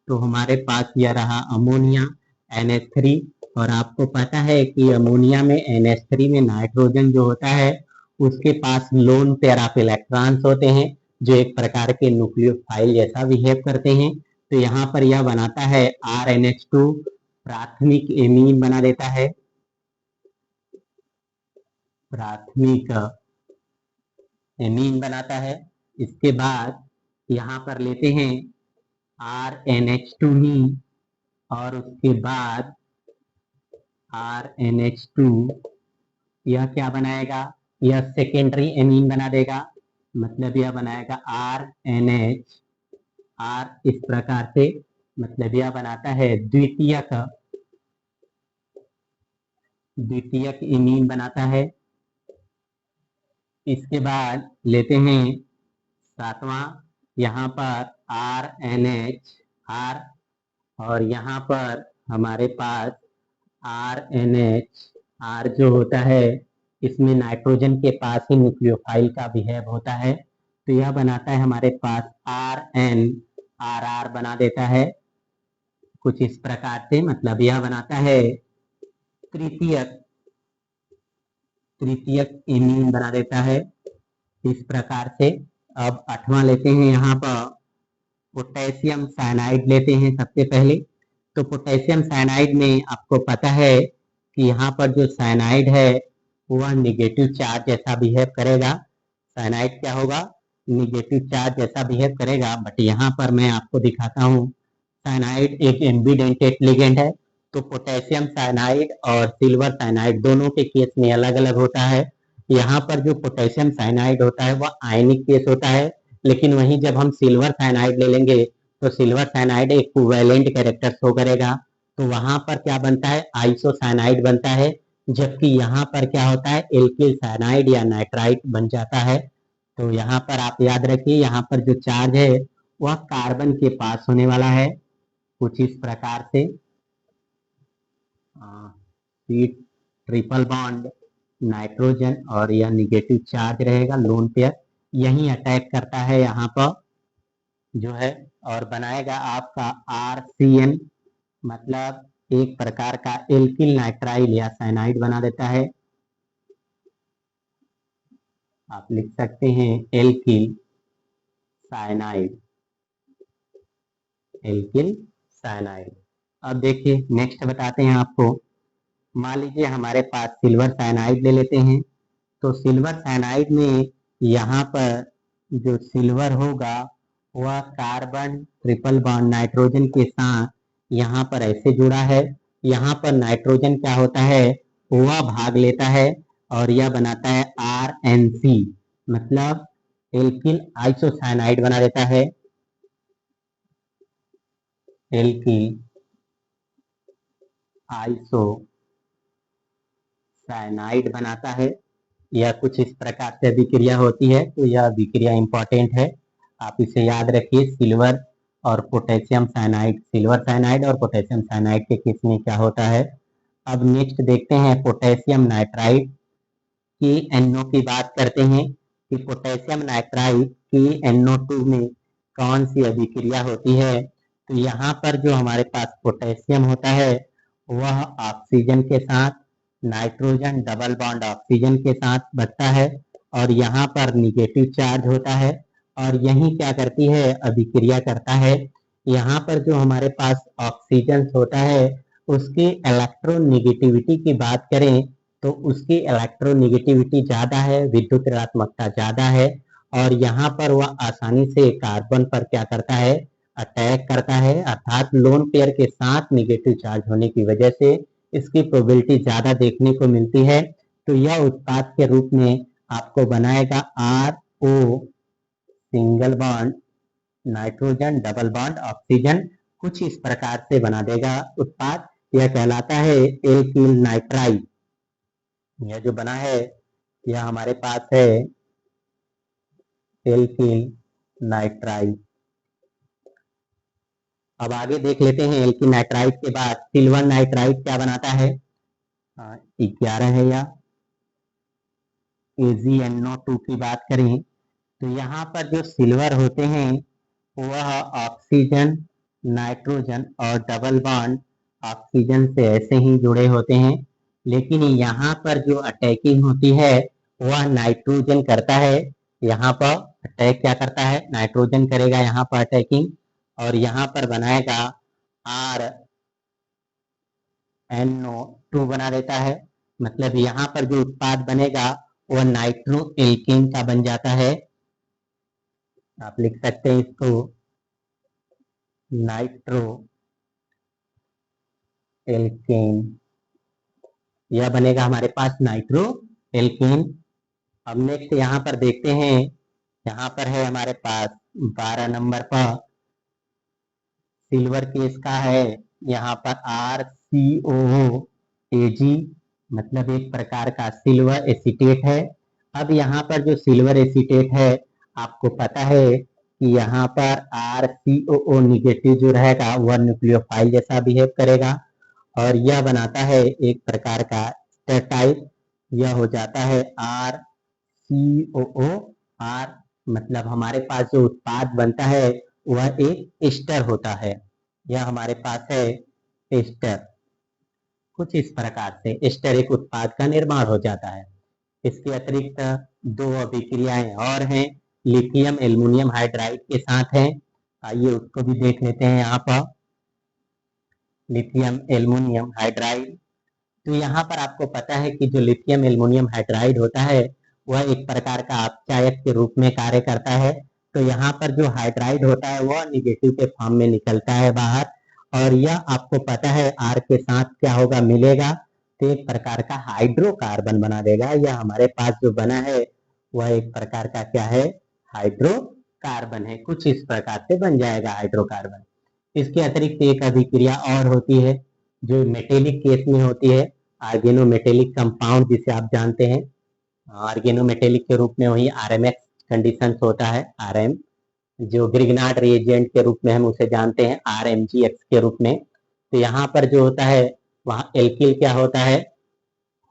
तो हमारे पास यह रहा अमोनिया NH3। और आपको पता है कि अमोनिया में NH3 में नाइट्रोजन जो होता है उसके पास लोन पेयर ऑफ इलेक्ट्रॉन्स होते हैं, जो एक प्रकार के न्यूक्लियोफाइल जैसा बिहेव करते हैं। तो यहाँ पर यह बनाता है RNH2, प्राथमिक एमीन बना देता है, प्राथमिक एमीन बनाता है। इसके बाद यहाँ पर लेते हैं RNH2 ही, और उसके बाद RNH2 यह क्या बनाएगा, यह सेकेंडरी एमीन बना देगा, मतलब यह बनाएगा RNH R इस प्रकार से, मतलब यह बनाता है द्वितीयक एमीन बनाता है। इसके बाद लेते हैं सातवां, यहाँ पर RNH R, और यहाँ पर हमारे पास RNH R जो होता है इसमें नाइट्रोजन के पास ही न्यूक्लियोफाइल का बिहेव होता है। तो यह बनाता है हमारे पास RNRR बना देता है, कुछ इस प्रकार से, मतलब यह बनाता है तृतीयक एमीन बना देता है इस प्रकार से। अब आठवां लेते हैं यहाँ पर पोटेशियम साइनाइड लेते हैं सबसे पहले। तो पोटेशियम साइनाइड में आपको पता है कि यहाँ पर जो साइनाइड है वह निगेटिव चार्ज जैसा बिहेव करेगा। साइनाइड क्या होगा, निगेटिव चार्ज जैसा बिहेव करेगा। बट यहाँ पर मैं आपको दिखाता हूँ, साइनाइड एक एम्बिडेंटेड लिगेंड है। तो पोटेशियम साइनाइड और सिल्वर साइनाइड दोनों के केस में अलग अलग होता है। यहाँ पर जो पोटेशियम साइनाइड होता है वह आयनिक केस होता है, लेकिन वहीं जब हम सिल्वर साइनाइड ले लेंगे तो सिल्वर साइनाइड एक कोवैलेंट कैरेक्टर शो करेगा। तो वहां पर क्या बनता है, आइसोसाइनाइड बनता है। जबकि यहाँ पर क्या होता है, एल्किल साइनाइड या नाइट्राइट बन जाता है। तो यहाँ पर आप याद रखिए, यहाँ पर जो चार्ज है वह कार्बन के पास होने वाला है, कुछ इस प्रकार से। ट्रिपल बॉन्ड नाइट्रोजन, और यह निगेटिव चार्ज रहेगा, लोन पेयर यही अटैक करता है यहाँ पर जो है, और बनाएगा आपका RCN, मतलब एक प्रकार का एल्किल नाइट्राइल या साइनाइड बना देता है। आप लिख सकते हैं एल्किल साइनाइड, एल्किल साइनाइड। अब देखिए नेक्स्ट बताते हैं आपको। मान लीजिए हमारे पास सिल्वर साइनाइड ले लेते हैं। तो सिल्वर साइनाइड में यहाँ पर जो सिल्वर होगा वह कार्बन ट्रिपल बॉन्ड नाइट्रोजन के साथ यहाँ पर ऐसे जुड़ा है। यहाँ पर नाइट्रोजन क्या होता है, वह भाग लेता है और यह बनाता है RNC, मतलब एल्किल आइसोसाइनाइड बना देता है, एल्किल आइसोसाइनाइड बनाता है। यह कुछ इस प्रकार से अभिक्रिया होती है। तो यह अभिक्रिया इंपॉर्टेंट है, आप इसे याद रखिए। सिल्वर और पोटेशियम साइनाइड, सिल्वर साइनाइड और पोटेशियम साइनाइड के केस में क्या होता है। अब नेक्स्ट देखते हैं पोटेशियम नाइट्राइड की NO की बात करते हैं कि पोटेशियम नाइट्राइड की NO2 में कौन सी अभिक्रिया होती है। तो यहाँ पर जो हमारे पास पोटेशियम होता है वह ऑक्सीजन के साथ नाइट्रोजन डबल बॉन्ड ऑक्सीजन के साथ बनता है और यहाँ पर निगेटिव चार्ज होता है और यही क्या करती है, अभिक्रिया करता है। यहाँ पर जो हमारे पास ऑक्सीजन होता है उसकी इलेक्ट्रोनिगेटिविटी की बात करें तो उसकी इलेक्ट्रोनिगेटिविटी ज़्यादा है, विद्युत ऋणात्मकता ज़्यादा है और यहाँ पर वह आसानी से कार्बन पर क्या करता है, अटैक करता है। अर्थात लोन पेयर के साथ निगेटिव चार्ज होने की वजह से इसकी प्रोबेबिलिटी ज़्यादा देखने को मिलती है। तो यह उत्पाद के रूप में आपको बनाएगा RO single bond nitrogen double bond oxygen, कुछ इस प्रकार से बना देगा उत्पाद। यह कहलाता है एल्किल नाइट्राइड। यह जो बना है यह हमारे पास है एल्किल नाइट्राइड। अब आगे देख लेते हैं एल्किल नाइट्राइड के बाद सिल्वर नाइट्राइड क्या बनाता है। 11 है या AgNO2 की बात करें तो यहाँ पर जो सिल्वर होते हैं वह ऑक्सीजन नाइट्रोजन और डबल बॉन्ड ऑक्सीजन से ऐसे ही जुड़े होते हैं, लेकिन यहाँ पर जो अटैकिंग होती है वह नाइट्रोजन करता है। यहाँ पर अटैक क्या करता है, नाइट्रोजन करेगा यहाँ पर अटैकिंग और यहाँ पर बनाएगा RNO2 बना देता है। मतलब यहाँ पर जो उत्पाद बनेगा वह नाइट्रो एल्केन का बन जाता है। आप लिख सकते हैं इसको नाइट्रो एल्केन, यह बनेगा हमारे पास नाइट्रो एल्केन। अब नेक्स्ट यहाँ पर देखते हैं, यहाँ पर है हमारे पास 12 नंबर पर सिल्वर केस का है। यहाँ पर RCOOAg मतलब एक प्रकार का सिल्वर एसीटेट है। अब यहाँ पर जो सिल्वर एसीटेट है आपको पता है कि यहाँ पर RCOO निगेटिव जो रहेगा वह न्यूक्लियोफाइल जैसा बिहेव करेगा और यह बनाता है एक प्रकार का स्टेटाइप। यह हो जाता है RCOOR, मतलब हमारे पास जो उत्पाद बनता है वह एक एस्टर होता है। यह हमारे पास है एस्टर। कुछ इस प्रकार से एस्टर एक उत्पाद का निर्माण हो जाता है। इसके अतिरिक्त दो अभिक्रियाएं और हैं, लिथियम एल्युमिनियम हाइड्राइड के साथ हैं। आइए उसको भी देख लेते हैं। यहाँ पर लिथियम एल्युमिनियम हाइड्राइड, तो यहाँ पर आपको पता है कि जो लिथियम एल्युमिनियम हाइड्राइड होता है वह एक प्रकार का अपचायक के रूप में कार्य करता है। तो यहाँ पर जो हाइड्राइड होता है वह निगेटिव के फॉर्म में निकलता है बाहर और यह आपको पता है R के साथ क्या होगा, मिलेगा तो एक प्रकार का हाइड्रोकार्बन बना देगा। यह हमारे पास जो बना है वह एक प्रकार का क्या है, हाइड्रोकार्बन है। कुछ इस प्रकार से बन जाएगा हाइड्रोकार्बन। इसके अतिरिक्त एक अभिक्रिया और होती है जो मेटेलिक केस में होती है, आर्गेनोमेटेलिक कंपाउंड जिसे आप जानते हैं। आर्गेनोमेटेलिक के रूप में वही RMX कंडीशंस होता है, RM जो ग्रिग्नार्ड रिएजेंट के रूप में हम उसे जानते हैं RMGX के रूप में। तो यहाँ पर जो होता है वहाँ एल्किल क्या होता है,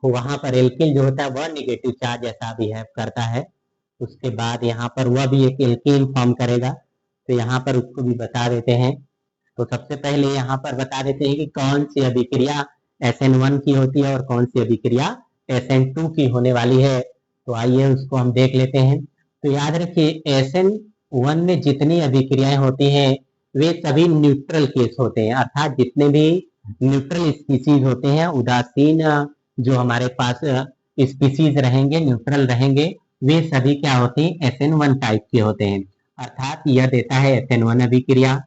वहाँ पर एल्किल जो होता है वह निगेटिव चार्ज ऐसा बिहेव करता है। उसके बाद यहाँ पर वह भी एक एल्कीन फॉर्म करेगा। तो यहाँ पर उसको भी बता देते हैं। तो सबसे पहले यहाँ पर बता देते हैं कि कौन सी अभिक्रिया SN1 की होती है और कौन सी अभिक्रिया SN2 की होने वाली है। तो आइए उसको हम देख लेते हैं। तो याद रखिए SN1 में जितनी अभिक्रियाएं होती हैं वे सभी न्यूट्रल केस होते हैं, अर्थात जितने भी न्यूट्रल स्पीसीज होते हैं, उदासीन जो हमारे पास स्पीसीज रहेंगे, न्यूट्रल रहेंगे, वे सभी क्या होते हैं, SN1 टाइप के होते हैं। अर्थात यह देता है SN1 अभिक्रिया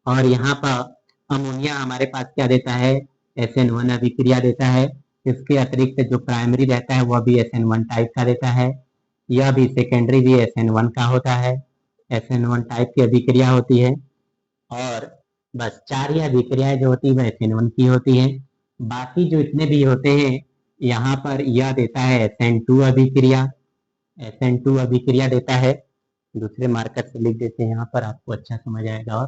और यहाँ पर अमोनिया हमारे पास क्या देता है, SN1 अभिक्रिया देता है। इसके अतिरिक्त जो प्राइमरी रहता है वह भी SN1 टाइप का देता है। यह भी सेकेंडरी भी SN1 का होता है, SN1 टाइप की अभिक्रिया होती है। और बस 4 ही अभिक्रियाएं जो होती है वह SN1 की होती हैं। बाकी जो इतने भी होते हैं यहाँ पर यह देता है SN2 अभिक्रिया, SN2 अभिक्रिया देता है। दूसरे मार्कर से लिख देते हैं यहाँ पर, आपको अच्छा समझ आएगा। और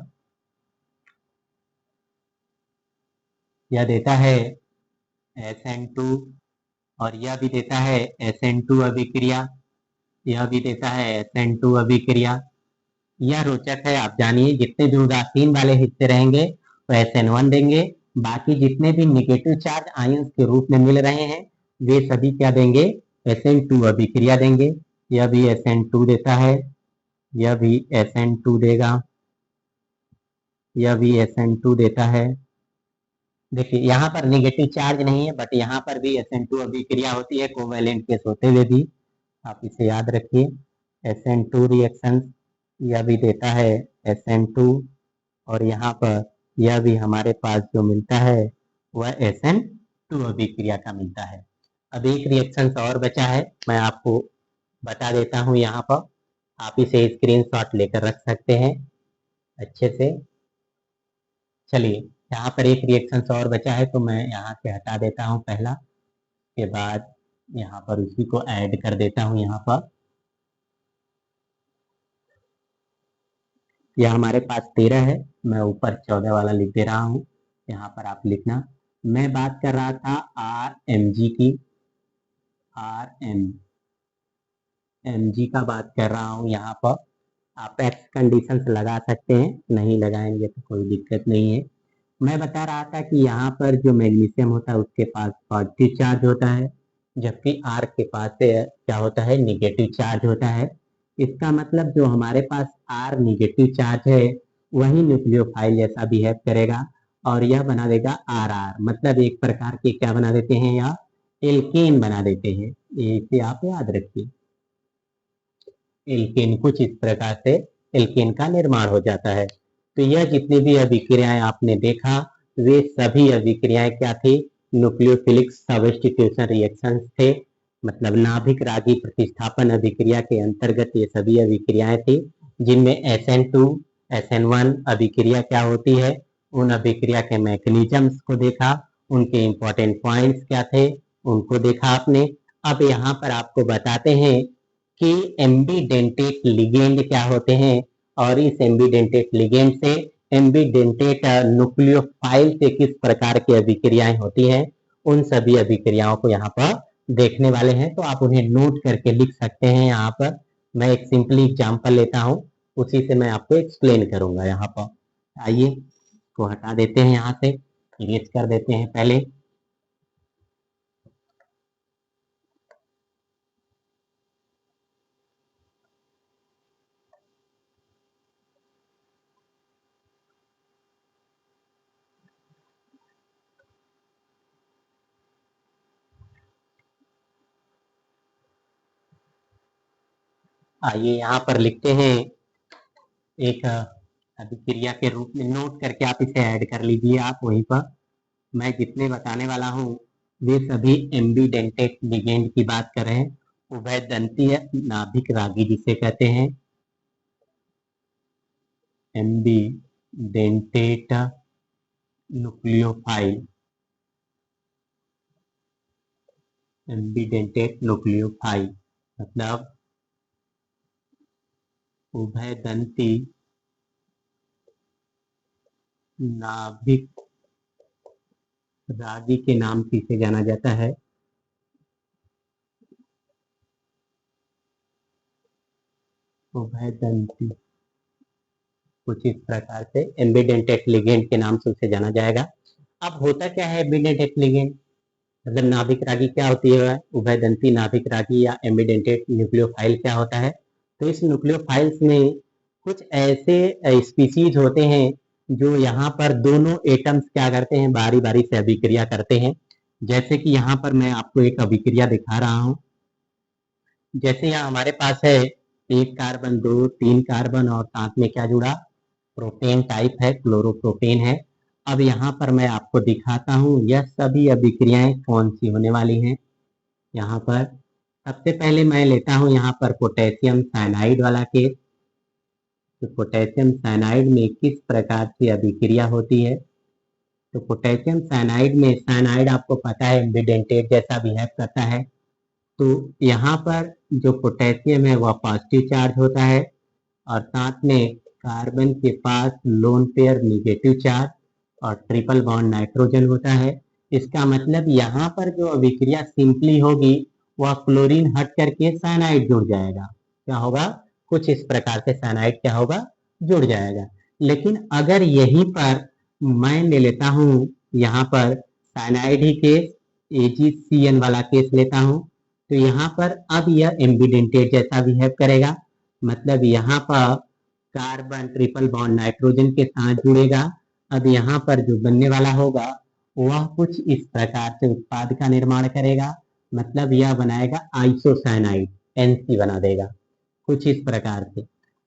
यह देता है SN2 और यह भी देता है SN2 अभिक्रिया, यह भी देता है SN2 अभिक्रिया। यह रोचक है, आप जानिए जितने भी उदासीन वाले हिस्से रहेंगे वो SN1 देंगे, बाकी जितने भी निगेटिव चार्ज आयंस के रूप में मिल रहे हैं वे सभी क्या देंगे, SN2 अभिक्रिया देंगे। यह भी SN2 देता है, यह भी SN2 देगा, यह भी SN2 देता है। देखिए यहाँ पर निगेटिव चार्ज नहीं है बट यहाँ पर भी SN2 अभिक्रिया होती है कोवैलेंट केस होते हुए भी, आप इसे याद रखिए। SN2 रिएक्शन यह भी देता है SN2 और यहाँ पर यह भी हमारे पास जो मिलता है वह SN2 अभिक्रिया का मिलता है। अब एक रिएक्शन और बचा है, मैं आपको बता देता हूँ यहाँ पर, आप इसे स्क्रीनशॉट लेकर रख सकते हैं अच्छे से। चलिए यहाँ पर एक रिएक्शन और बचा है तो मैं यहाँ से हटा देता हूँ पहला, के बाद यहाँ पर उसी को ऐड कर देता हूँ। यहाँ पर यह हमारे पास 13 है, मैं ऊपर 14 वाला लिख दे रहा हूँ, यहाँ पर आप लिखना। मैं बात कर रहा था RMG की, RMG का बात कर रहा हूँ यहाँ पर। आप एक्स कंडीशन से लगा सकते हैं, नहीं लगाएंगे तो कोई दिक्कत नहीं है। मैं बता रहा था कि यहाँ पर जो मैग्नीशियम होता है उसके पास पॉजिटिव चार्ज होता है, जबकि R के पास क्या होता है, निगेटिव चार्ज होता है। इसका मतलब जो हमारे पास R निगेटिव चार्ज है वही न्यूक्लियोफाइल जैसा बिहेव करेगा और यह बना देगा RR, मतलब एक प्रकार के क्या बना देते हैं, यह एल्केन बना देते हैं। इसे आप याद रखिए, एल्केन कुछ इस प्रकार से एल्केन का निर्माण हो जाता है। तो यह जितनी भी अभिक्रियाएं आपने देखा वे सभी अभिक्रियाएं क्या थी, न्यूक्लियोफिलिक सब्स्टिट्यूशन रिएक्शंस थे, मतलब नाभिक रागी प्रतिस्थापन अभिक्रिया के अंतर्गत ये सभी अभिक्रियाएं थी, जिनमें SN2 SN1 अभिक्रिया क्या होती है, उन अभिक्रिया के मैकेनिज्म्स को देखा, उनके इंपॉर्टेंट पॉइंट्स क्या थे उनको देखा आपने। अब यहाँ पर आपको बताते हैं कि एम्बीडेंटेट लिगेंड क्या होते हैं और इस एम्बीडेंटेट लिगेंड से एम्बीडेंटेट न्यूक्लियोफाइल से किस प्रकार की अभिक्रियाएं होती हैं, उन सभी अभिक्रियाओं को यहाँ पर देखने वाले हैं। तो आप उन्हें नोट करके लिख सकते हैं। यहाँ पर मैं एक सिंपली एग्जांपल लेता हूँ, उसी से मैं आपको एक्सप्लेन करूंगा। यहाँ पर आइए को हटा देते हैं, यहाँ से इरेज कर देते हैं पहले। आइए यहाँ पर लिखते हैं एक अभिक्रिया के रूप में, नोट करके आप इसे ऐड कर लीजिए आप वहीं पर। मैं जितने बताने वाला हूँ वे सभी एम्बीडेंटेट लिगेंड की बात कर रहे हैं, उभयदंतीय नाभिक रागी जिसे कहते हैं, एम्बीडेंटेट न्यूक्लियोफाइल, एम्बीडेंटेट न्यूक्लियोफाइल मतलब उभयदंती नाभिक रागी के नाम से इसे जाना जाता है। उभयदंती कुछ इस प्रकार से एम्बीडेंटेट लिगेंड के नाम से उसे जाना जाएगा। अब होता क्या है एम्बीडेंटेट लिगेंड, मतलब नाभिक रागी क्या होती है, उभयदंती नाभिक रागी या एम्बीडेंटेट न्यूक्लियोफाइल क्या होता है। तो इस न्यूक्लियोफाइल्स में कुछ ऐसे स्पीसीज होते हैं जो यहाँ पर दोनों एटम्स क्या करते हैं, बारी बारी से अभिक्रिया करते हैं। जैसे कि यहाँ पर मैं आपको एक अभिक्रिया दिखा रहा हूँ, जैसे यहाँ हमारे पास है एक कार्बन, दो, तीन कार्बन और साथ में क्या जुड़ा, प्रोपेन टाइप है, क्लोरोप्रोपेन है। अब यहाँ पर मैं आपको दिखाता हूँ यह सभी अभिक्रियाएं कौन सी होने वाली हैं। यहाँ पर सबसे पहले मैं लेता हूँ यहाँ पर पोटेशियम साइनाइड वाला केस। तो पोटेशियम साइनाइड में किस प्रकार की अभिक्रिया होती है, तो पोटेशियम साइनाइड में, साइनाइड आपको पता है एम्बीडेंटेट जैसा बिहेव करता है। तो यहाँ पर जो पोटेशियम है वह पॉजिटिव चार्ज होता है और साथ में कार्बन के पास लोन पेयर निगेटिव चार्ज, और ट्रिपल बॉन्ड नाइट्रोजन होता है। इसका मतलब यहाँ पर जो अभिक्रिया सिंपली होगी वह क्लोरीन हट करके साइनाइड जुड़ जाएगा। क्या होगा? कुछ इस प्रकार से साइनाइड क्या होगा? जुड़ जाएगा। लेकिन अगर यहीं पर मैं ले लेता हूँ यहाँ पर साइनाइड ही केस, AgCN वाला केस लेता हूँ, तो यहाँ पर अब यह एम्बिडेंटेट जैसा बिहेव करेगा। मतलब यहाँ पर कार्बन ट्रिपल बॉन्ड नाइट्रोजन के साथ जुड़ेगा। अब यहाँ पर जो बनने वाला होगा वह कुछ इस प्रकार से उत्पाद का निर्माण करेगा। मतलब यह बनाएगा आइसोसाइनाइड, NC बना देगा कुछ इस प्रकार से।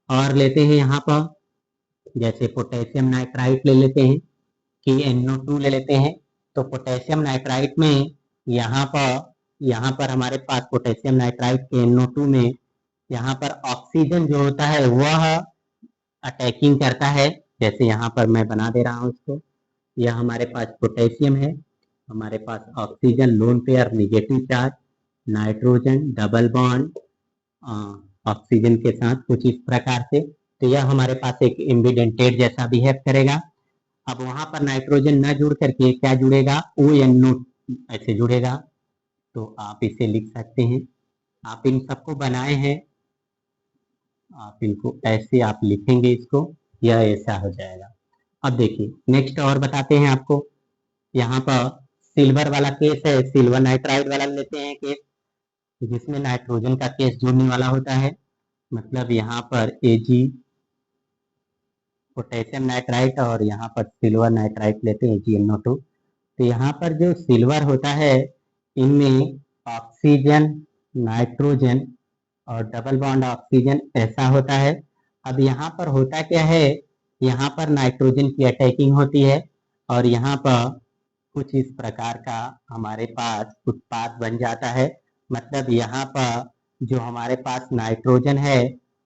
और लेते हैं यहाँ पर जैसे पोटेशियम नाइट्राइट ले लेते हैं, KNO2 ले लेते हैं। तो पोटेशियम नाइट्राइट में यहाँ पर हमारे पास पोटेशियम नाइट्राइट KNO2 में यहाँ पर ऑक्सीजन जो होता है वह अटैकिंग करता है। जैसे यहाँ पर मैं बना दे रहा हूँ इसको, यह हमारे पास पोटेशियम है, हमारे पास oxygen lone pair negative charge, nitrogen double bond oxygen के साथ कुछ इस प्रकार से। तो यह हमारे पास एक एम्बिडेंटेट जैसा बिहेव करेगा। अब वहां पर नाइट्रोजन न जुड़ करके क्या जुड़ेगा? ONO ऐसे जुड़ेगा। तो आप इसे लिख सकते हैं, आप इन सबको बनाए हैं, आप इनको ऐसे आप लिखेंगे इसको, यह ऐसा हो जाएगा। अब देखिए नेक्स्ट और बताते हैं आपको। यहाँ पर सिल्वर वाला केस है, सिल्वर नाइट्राइड वाला लेते हैं केस, जिसमें नाइट्रोजन का केस जुड़ने वाला होता है। मतलब यहाँ पर Ag पोटेशियम नाइट्राइट और यहाँ पर सिल्वर नाइट्राइट लेते हैं AgNO2। तो यहाँ पर जो सिल्वर होता है इनमें ऑक्सीजन नाइट्रोजन और डबल बॉन्ड ऑक्सीजन ऐसा होता है। अब यहाँ पर होता क्या है, यहाँ पर नाइट्रोजन की अटैकिंग होती है और यहाँ पर कुछ इस प्रकार का हमारे पास उत्पाद बन जाता है। मतलब यहाँ पर जो हमारे पास नाइट्रोजन है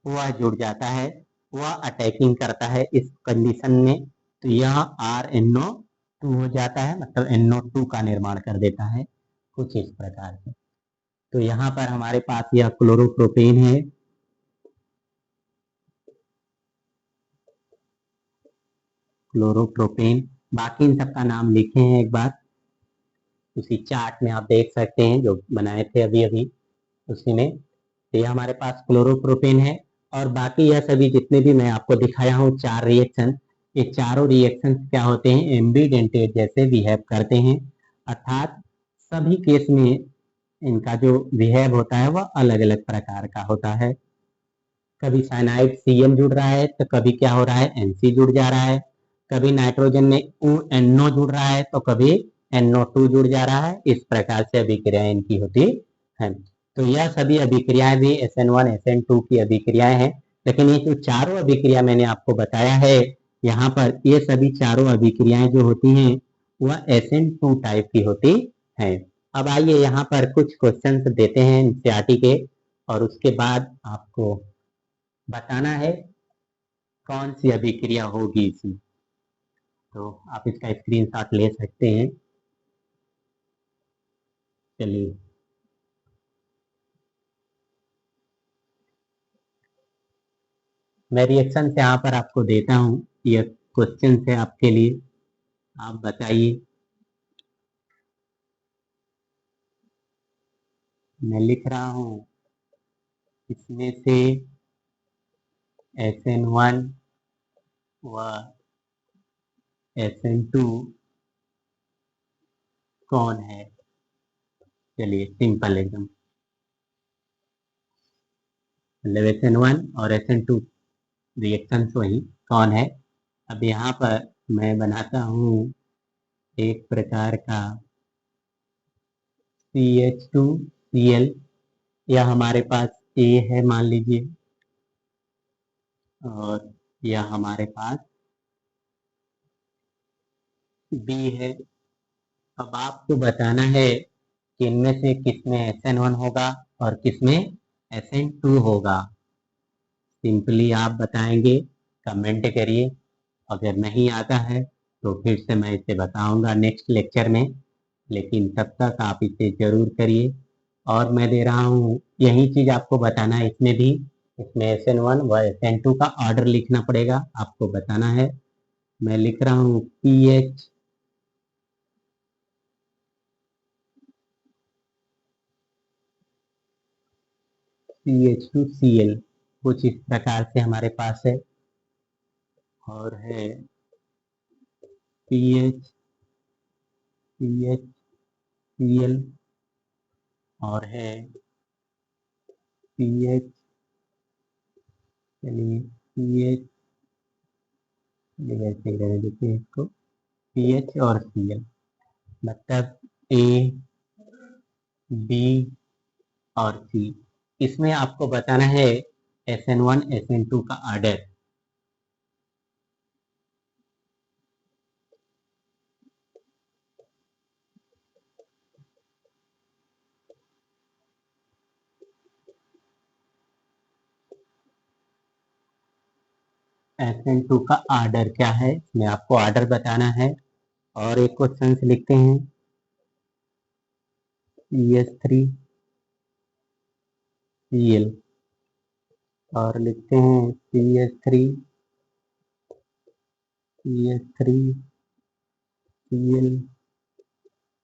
वह जुड़ जाता है, वह अटैकिंग करता है इस कंडीशन में। तो यह RNO2 हो जाता है, मतलब NO2 का निर्माण कर देता है कुछ इस प्रकार से। तो यहाँ पर हमारे पास यह क्लोरोप्रोपेन है, क्लोरोप्रोपेन। बाकी इन सबका नाम लिखे हैं एक बार, उसी चार्ट में आप देख सकते हैं जो बनाए थे अभी अभी उसी में। तो यह हमारे पास क्लोरोप्रोपेन है और बाकी यह सभी जितने भी मैं आपको दिखाया हूँ 4 रिएक्शन, ये चारों रिएक्शन क्या होते हैं? एम्बिडेंटेट जैसे बिहेव करते हैं। अर्थात सभी केस में इनका जो बिहेव होता है वह अलग अलग प्रकार का होता है। कभी साइनाइड CN जुड़ रहा है तो कभी क्या हो रहा है? NC जुड़ जा रहा है। कभी नाइट्रोजन में NO जुड़ रहा है तो कभी NO2 जुड़ जा रहा है। इस प्रकार से अभिक्रियाएं इनकी होती है। तो यह सभी अभिक्रियाएं भी SN1 SN2 की अभिक्रियाएं हैं। लेकिन ये जो चारों अभिक्रिया मैंने आपको बताया है यहाँ पर, ये सभी चारों अभिक्रियाएं जो होती हैं वह SN2 टाइप की होती हैं। अब आइए यहाँ पर कुछ क्वेश्चंस देते हैं NCERT के और उसके बाद आपको बताना है कौन सी अभिक्रिया होगी इसमें। तो आप इसका स्क्रीनशॉट ले सकते हैं। चलिए मैं रिएक्शन से यहाँ पर आपको देता हूँ, यह क्वेश्चन है आपके लिए, आप बताइए। मैं लिख रहा हूँ इसमें से SN1 व SN2 कौन है? चलिए सिंपल एकदम, मतलब SN1 और SN2 रिएक्शन वही कौन है। अब यहाँ पर मैं बनाता हूँ एक प्रकार का CH2Cl, यह हमारे पास A है मान लीजिए और यह हमारे पास B है। अब आपको बताना है कि इनमें से किसमें SN1 होगा और किसमें SN2 होगा। सिंपली आप बताएंगे, कमेंट करिए। अगर नहीं आता है तो फिर से मैं इसे बताऊंगा नेक्स्ट लेक्चर में, लेकिन तब तक आप इसे जरूर करिए। और मैं दे रहा हूँ यही चीज आपको बताना है इसमें भी, इसमें SN1 व SN2 का ऑर्डर लिखना पड़ेगा, आपको बताना है। मैं लिख रहा हूँ PH CH2Cl, कुछ इस प्रकार से हमारे पास है। और है PH CHCl, और है PH, चलिए PH, वैसे ही रहने देते हैं इसको, PH और Cl, मतलब A, B और C। इसमें आपको बताना है SN1 SN2 का ऑर्डर। SN2 का ऑर्डर क्या है, इसमें आपको ऑर्डर बताना है। और एक क्वेश्चन लिखते हैं CH3Cl, और लिखते हैं CH3Cl,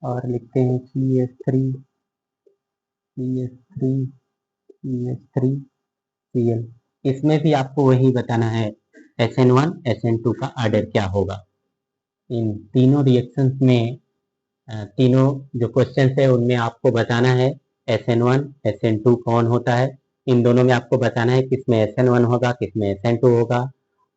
और लिखते हैं CH3Cl। इसमें भी आपको वही बताना है, SN1 SN2 का ऑर्डर क्या होगा। इन तीनों रिएक्शंस में तीनों जो क्वेश्चन है उनमें आपको बताना है SN1 SN2 कौन होता है। इन दोनों में आपको बताना है किसमें SN1 होगा, किसमें SN2 होगा।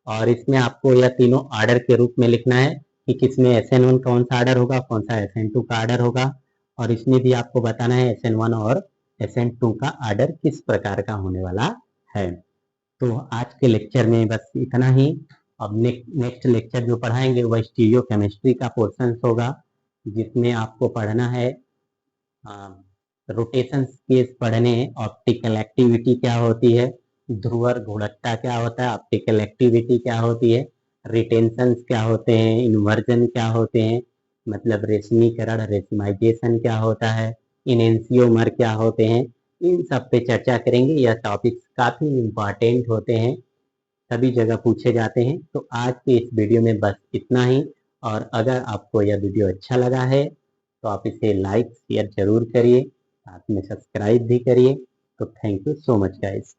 और इसमें आपको यह तीनों ऑर्डर के रूप में लिखना है कि किसमें SN1 कौन सा ऑर्डर होगा, कौन सा SN2 का ऑर्डर होगा। और इसमें भी आपको बताना है SN1 और SN2 का ऑर्डर किस प्रकार का होने वाला है। तो आज के लेक्चर में बस इतना ही। अब नेक्स्ट लेक्चर जो पढ़ाएंगे वह स्टीरियो केमिस्ट्री का पोर्शन होगा, जिसमें आपको पढ़ना है रोटेशन केस पढ़ने, ऑप्टिकल एक्टिविटी क्या होती है, ध्रुवर गुणवत्ता क्या होता है, ऑप्टिकल एक्टिविटी क्या होती है, रिटेंशन क्या होते हैं, इन्वर्जन क्या होते हैं, मतलब रेशमीकरण रेशमाइजेशन क्या होता है, इनेंसियोमर क्या होते हैं, इन सब पे चर्चा करेंगे। यह टॉपिक्स काफी इम्पोर्टेंट होते हैं, सभी जगह पूछे जाते हैं। तो आज के इस वीडियो में बस इतना ही। और अगर आपको यह वीडियो अच्छा लगा है तो आप इसे लाइक शेयर जरूर करिए, साथ में सब्सक्राइब भी करिए। तो thank you so much guys.